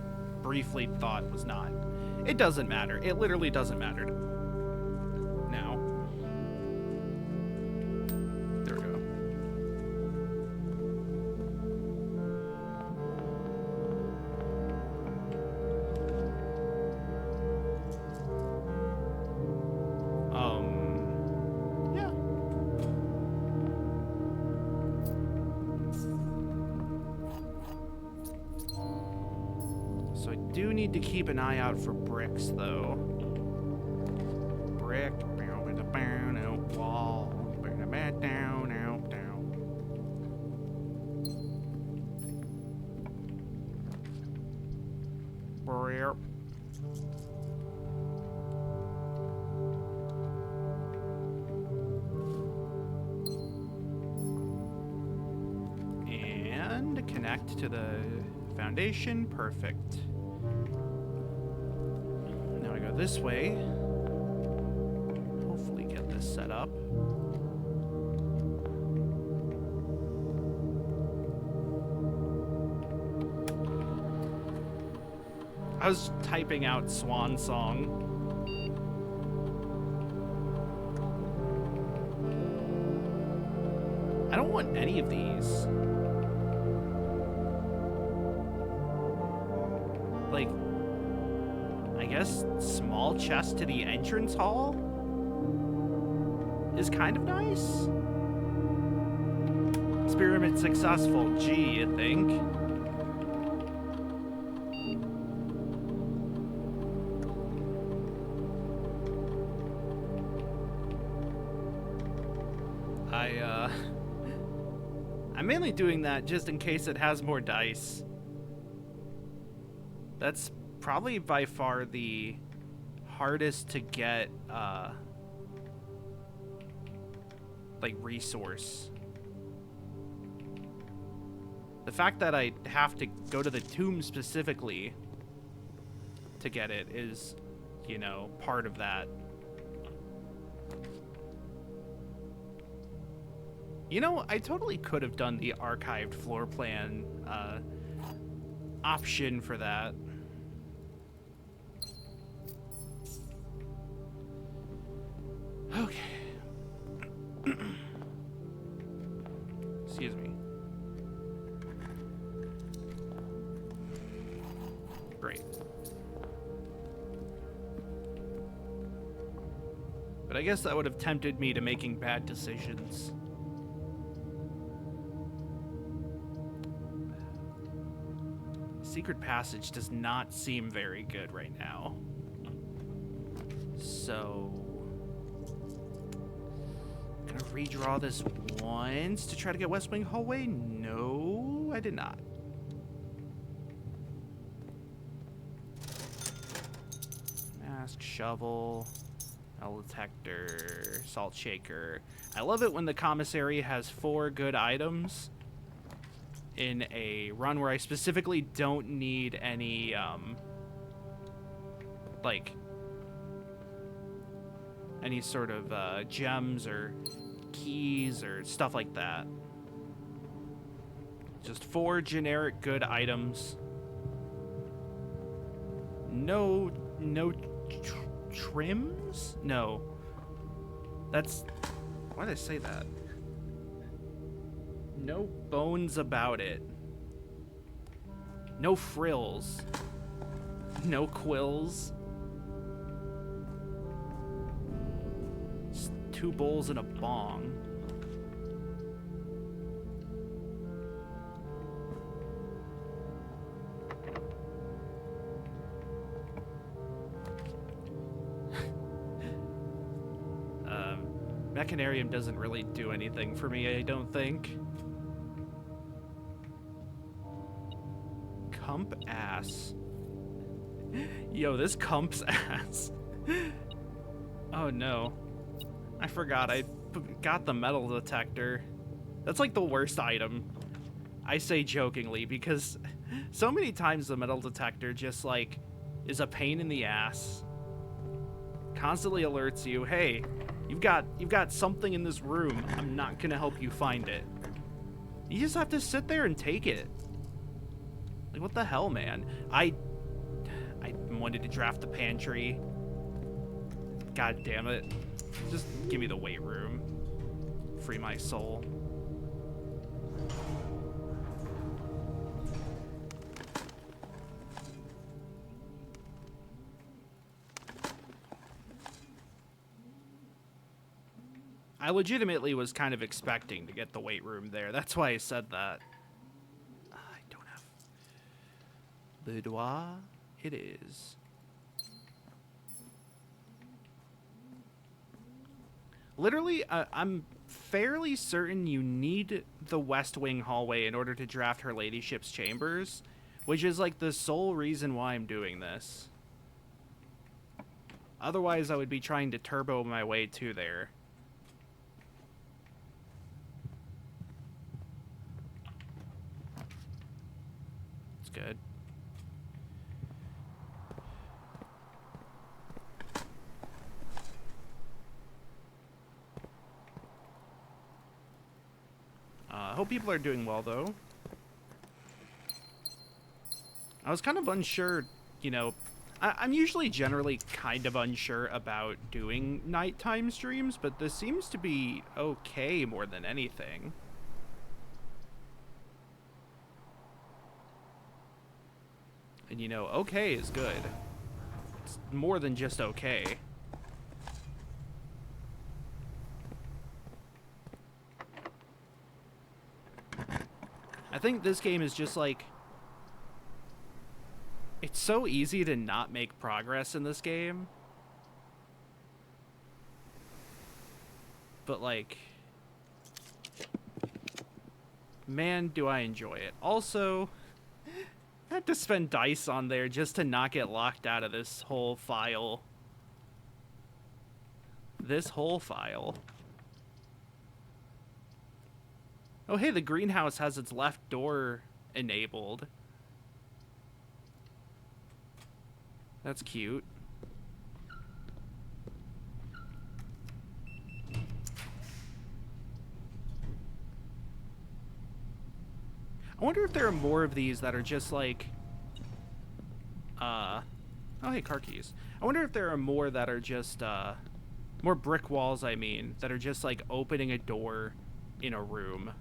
briefly thought was not. It doesn't matter. It literally doesn't matter now. There we go. Yeah. So I do need to keep an eye out for bricks, though. Brick, wall, down, out, down. Brick. And connect to the foundation. Perfect. Now I go this way. Hopefully get this set up. I was typing out Swan Song. I don't want any of these. Like, I guess small chest to the entrance hall is kind of nice. Experiment successful. Gee, you think? I'm mainly doing that just in case it has more dice. That's probably by far the hardest to get, like, resource. The fact that I have to go to the tomb specifically to get it is you know, part of that. You know, I totally could have done the archived floor plan option for that. Okay. Excuse me. Great. But I guess that would have tempted me to making bad decisions. Secret passage does not seem very good right now. So, gonna redraw this once to try to get West Wing hallway? No, I did not. Mask, shovel, metal detector, salt shaker. I love it when the commissary has 4 good items in a run where I specifically don't need any, like, any sort of gems or keys or stuff like that. Just 4 generic good items. No trims? No. That's, why did I say that? No bones about it. No frills. No quills. Just 2 bowls and a bong. Mechanarium doesn't really do anything for me, I don't think. Cump ass. Yo, this cump's ass. Oh no. I forgot I got the metal detector. That's like the worst item. I say jokingly because so many times the metal detector just like is a pain in the ass. Constantly alerts you, hey, you've got something in this room. I'm not gonna help you find it. You just have to sit there and take it. Like, what the hell, man? I wanted to draft the pantry. God damn it. Just give me the weight room. Free my soul. I legitimately was kind of expecting to get the weight room there. That's why I said that. I don't have... Boudoir it is. Literally, I'm fairly certain you need the West Wing hallway in order to draft Her Ladyship's chambers, which is like the sole reason why I'm doing this. Otherwise, I would be trying to turbo my way to there. It's good. I hope people are doing well, though. I was kind of unsure, you know, I'm usually generally kind of unsure about doing nighttime streams, but this seems to be okay more than anything. And you know, okay is good. It's more than just okay. I think this game is just like... It's so easy to not make progress in this game. But like... Man, do I enjoy it. Also, I had to spend dice on there just to not get locked out of this whole file. This whole file. Oh, hey, the greenhouse has its left door enabled. That's cute. I wonder if there are more of these that are just like, oh hey, car keys. I wonder if there are more that are just, more brick walls, I mean, that are just like opening a door in a room.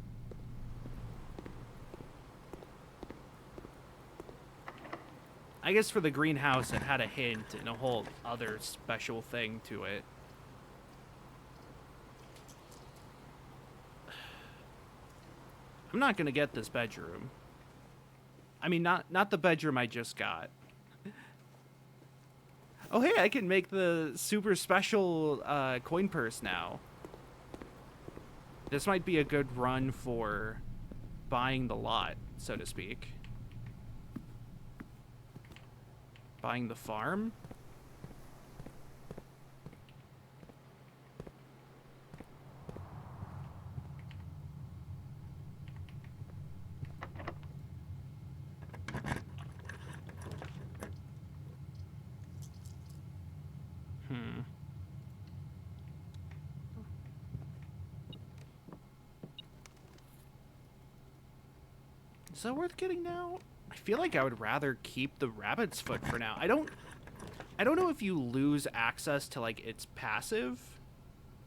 I guess for the greenhouse, it had a hint and a whole other special thing to it. I'm not gonna get this bedroom. I mean, not the bedroom I just got. Oh, hey, I can make the super special coin purse now. This might be a good run for buying the lot, so to speak. Buying the farm? Is that worth getting now? I feel like I would rather keep the rabbit's foot for now. I don't know if you lose access to like its passive,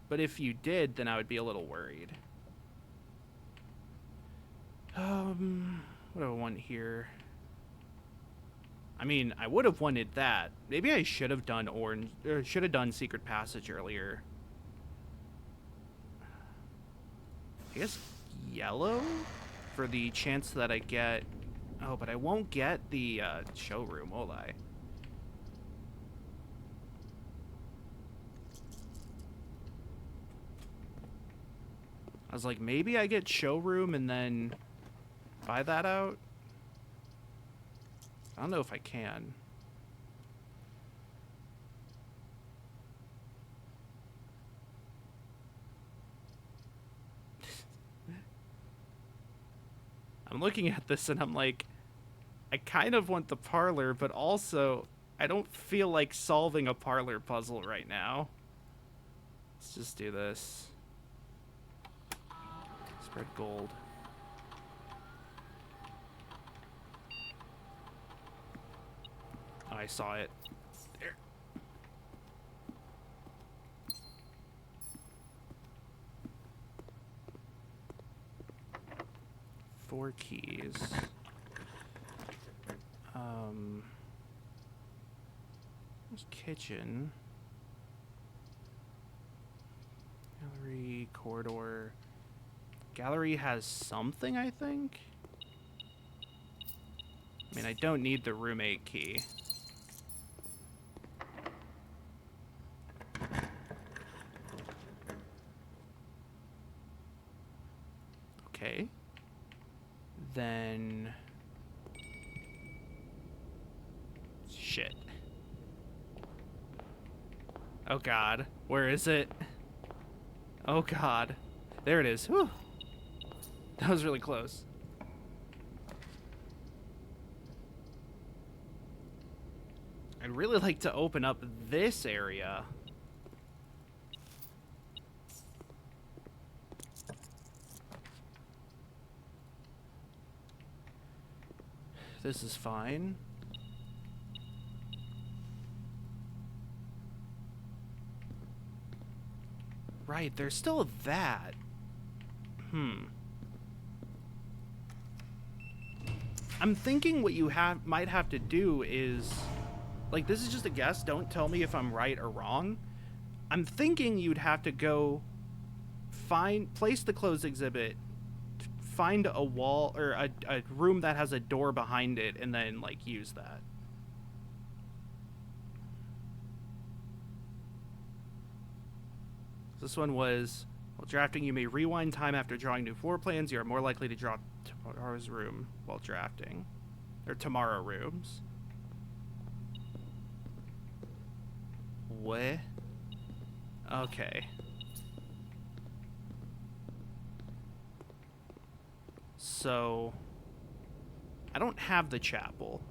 but if you did, then I would be a little worried. What do I want here? I mean, I would have wanted that. Maybe I should have done orange, or should have done secret passage earlier. I guess yellow for the chance that I get. Oh, but I won't get the showroom, will I? I was like, maybe I get showroom and then buy that out. I don't know if I can. I'm looking at this and I'm like, I kind of want the parlor, but also I don't feel like solving a parlor puzzle right now. Let's just do this. Spread gold. Oh, I saw it. There. Four keys. There's kitchen. Gallery, corridor. Gallery has something, I think? I mean, I don't need the roommate key. Okay. Then... Shit. Oh god. Where is it? Oh god. There it is. Whew. That was really close. I'd really like to open up this area. This is fine. Right, there's still that. I'm thinking what you might have to do is, like, this is just a guess, don't tell me if I'm right or wrong. I'm thinking you'd have to go place the closed exhibit, find a wall or a room that has a door behind it, and then like use that. This one was, while drafting, you may rewind time after drawing new floor plans. You are more likely to draw tomorrow's room while drafting. Or tomorrow rooms. What? Okay. So, I don't have the chapel.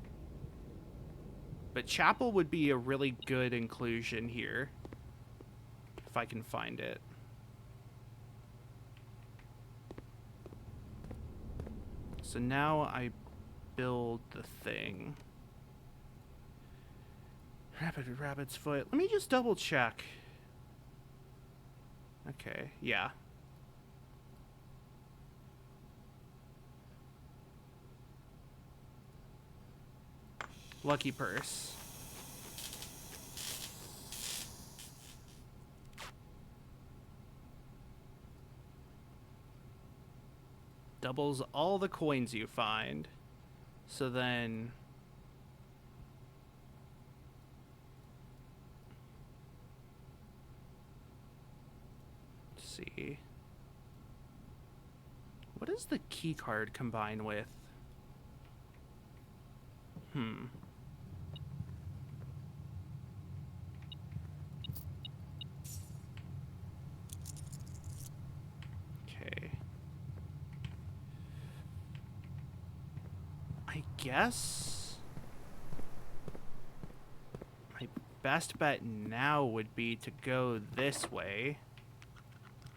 But chapel would be a really good inclusion here. If I can find it. So now I build the thing. Rapid rabbit's foot. Let me just double check. Okay, yeah. Lucky purse. Doubles all the coins you find. So then... let's see. What does the key card combine with? Okay. I guess my best bet now would be to go this way.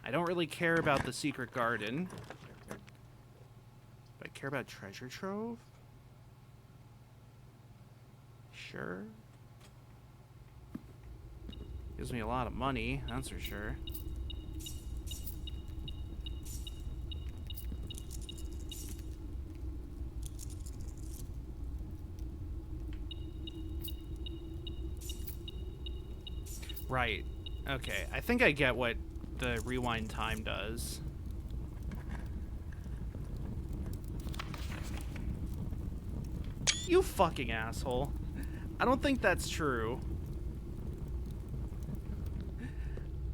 I don't really care about the secret garden. But I care about treasure trove? Sure. Gives me a lot of money, that's for sure. Right. Okay, I think I get what the rewind time does. You fucking asshole. I don't think that's true.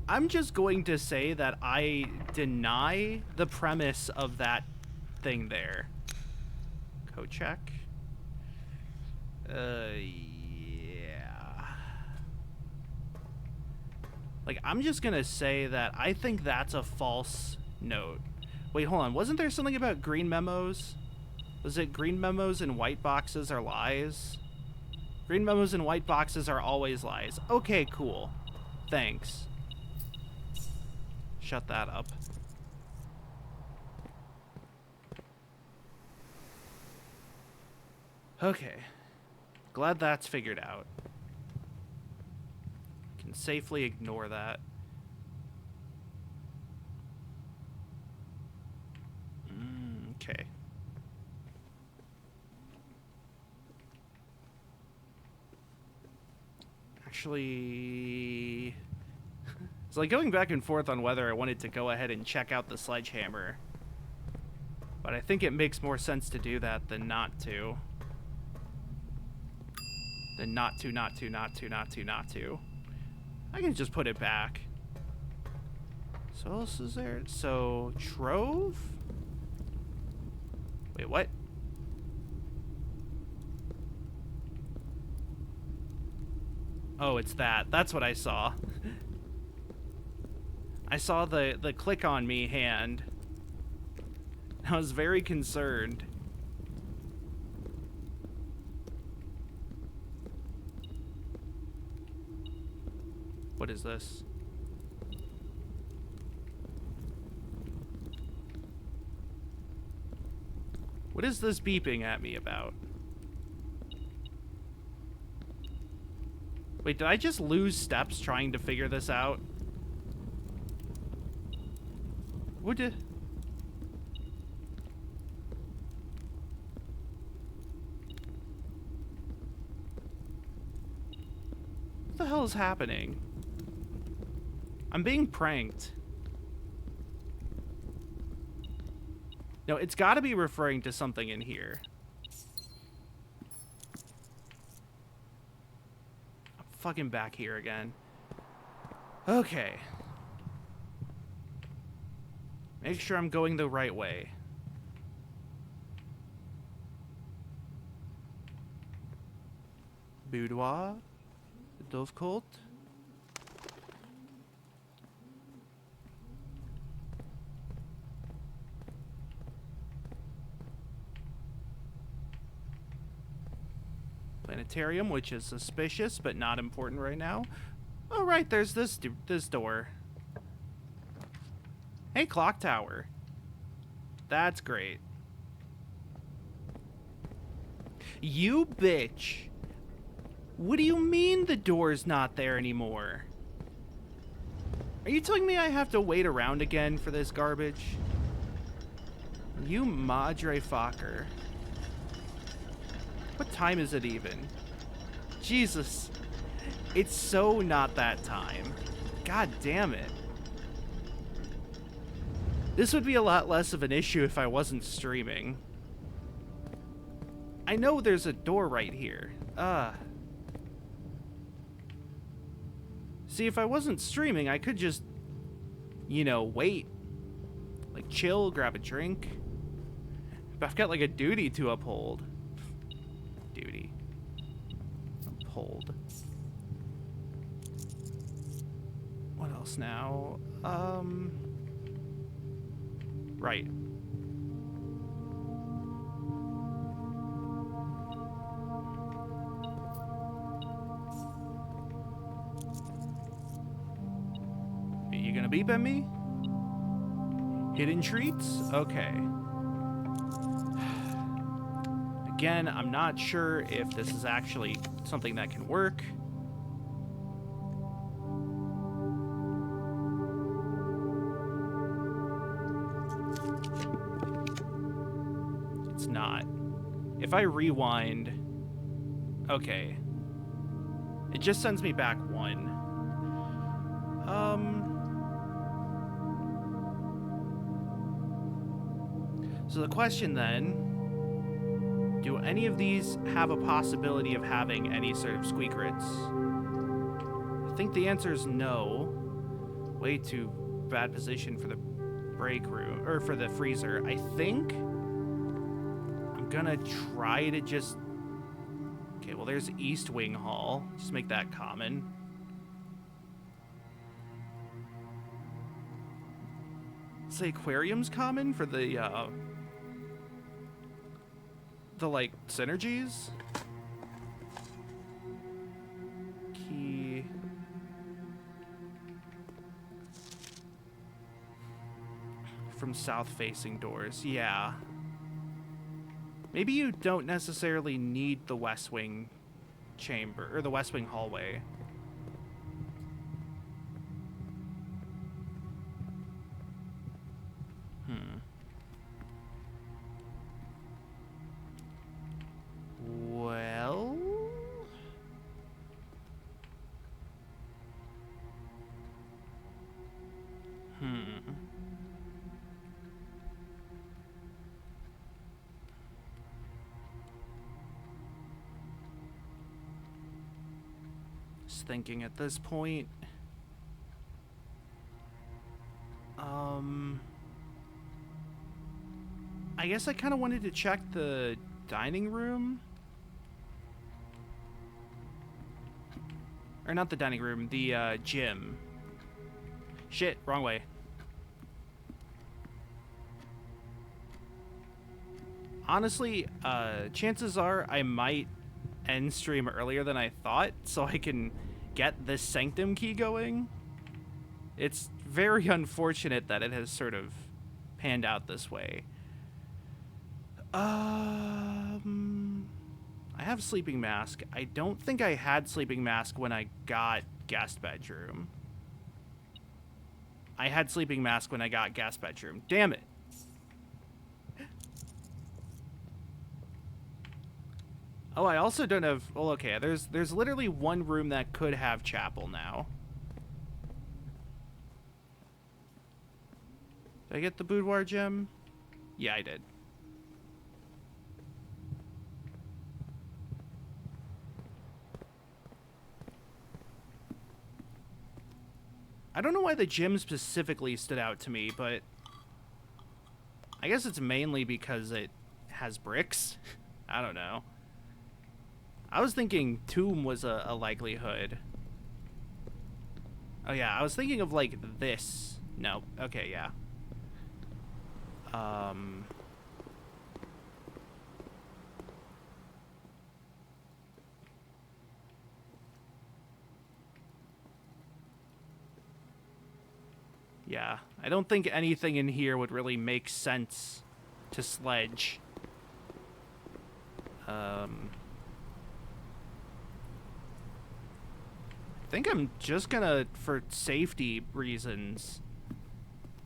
I'm just going to say that I deny the premise of that thing there. Code check. Like, I'm just gonna say that I think that's a false note. Wait, hold on. Wasn't there something about green memos? Was it green memos and white boxes are lies? Green memos and white boxes are always lies. Okay, cool. Thanks. Shut that up. Okay. Glad that's figured out. Can safely ignore that. Okay. Actually... it's like going back and forth on whether I wanted to go ahead and check out the sledgehammer. But I think it makes more sense to do that than not to. Than not to. I can just put it back. So what else is there? So, trove? Wait, what? Oh, it's that. That's what I saw. I saw the click on me hand. I was very concerned. What is this? What is this beeping at me about? Wait, did I just lose steps trying to figure this out? What did... what the hell is happening? I'm being pranked. No, it's got to be referring to something in here. I'm fucking back here again. Okay. Make sure I'm going the right way. Boudoir? The Dovecote? Planetarium, which is suspicious but not important right now. Oh, right, there's this door. Hey, clock tower. That's great. You bitch. What do you mean the door's not there anymore? Are you telling me I have to wait around again for this garbage? You madre fucker. What time is it even? Jesus. It's so not that time. God damn it. This would be a lot less of an issue if I wasn't streaming. I know there's a door right here. See, if I wasn't streaming, I could just, you know, wait. Like, chill, grab a drink. But I've got, like, a duty to uphold. Duty. Uphold. What else now? Right. Are you gonna beep at me? Hidden treats? Okay. Again, I'm not sure if this is actually something that can work. It's not. If I rewind... Okay. It just sends me back one. So the question then, do any of these have a possibility of having any sort of squeakrits? I think the answer is no. Way too bad position for the break room, or for the freezer. I think I'm gonna try to just... Okay, well there's East Wing Hall. Just make that common. Say aquarium's common for the like synergies. Key. From south facing doors. Yeah. Maybe you don't necessarily need the West Wing chamber or the West Wing hallway. Well, just thinking at this point. I guess I kind of wanted to check the dining room. Or not the dining room, the gym. Shit, wrong way. Honestly, chances are I might end stream earlier than I thought so I can get this Sanctum key going. It's very unfortunate that it has sort of panned out this way. I have Sleeping Mask. I don't think I had Sleeping Mask when I got Guest Bedroom. I had Sleeping Mask when I got Guest Bedroom. Damn it. Oh, I also don't have... Well, okay, there's literally one room that could have chapel now. Did I get the boudoir gem? Yeah, I did. I don't know why the gym specifically stood out to me, but I guess it's mainly because it has bricks. I don't know. I was thinking tomb was a likelihood. Oh yeah, I was thinking of like this. No, okay, yeah. Yeah, I don't think anything in here would really make sense to sledge. I think I'm just gonna, for safety reasons,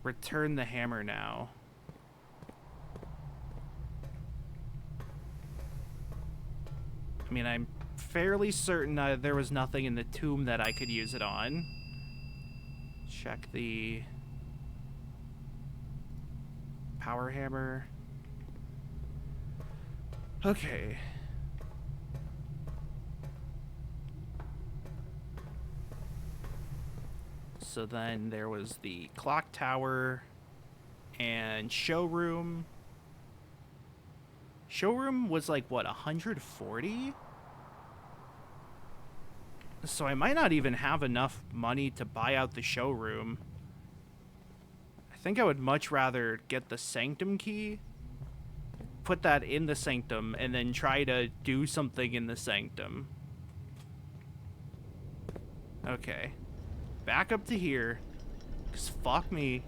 return the hammer now. I mean, I'm fairly certain there was nothing in the tomb that I could use it on. Check the power hammer. Okay. So then there was the clock tower and showroom. Showroom was like, what, 140? So I might not even have enough money to buy out the showroom. I think I would much rather get the sanctum key, put that in the sanctum, and then try to do something in the sanctum. Okay. Back up to here. Because fuck me.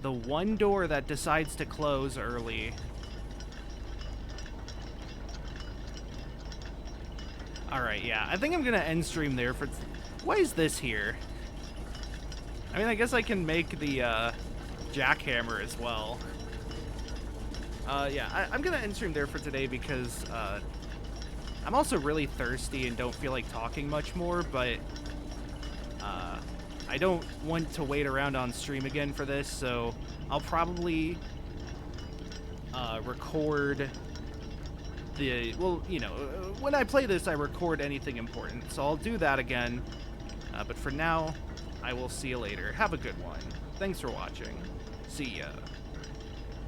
The one door that decides to close early. Alright, yeah. I think I'm going to end stream there for... Why is this here? I mean, I guess I can make the jackhammer as well. Yeah, I'm going to end stream there for today because I'm also really thirsty and don't feel like talking much more, but I don't want to wait around on stream again for this, so I'll probably record the... Well, you know, when I play this, I record anything important, so I'll do that again. But for now, I will see you later. Have a good one. Thanks for watching. See ya.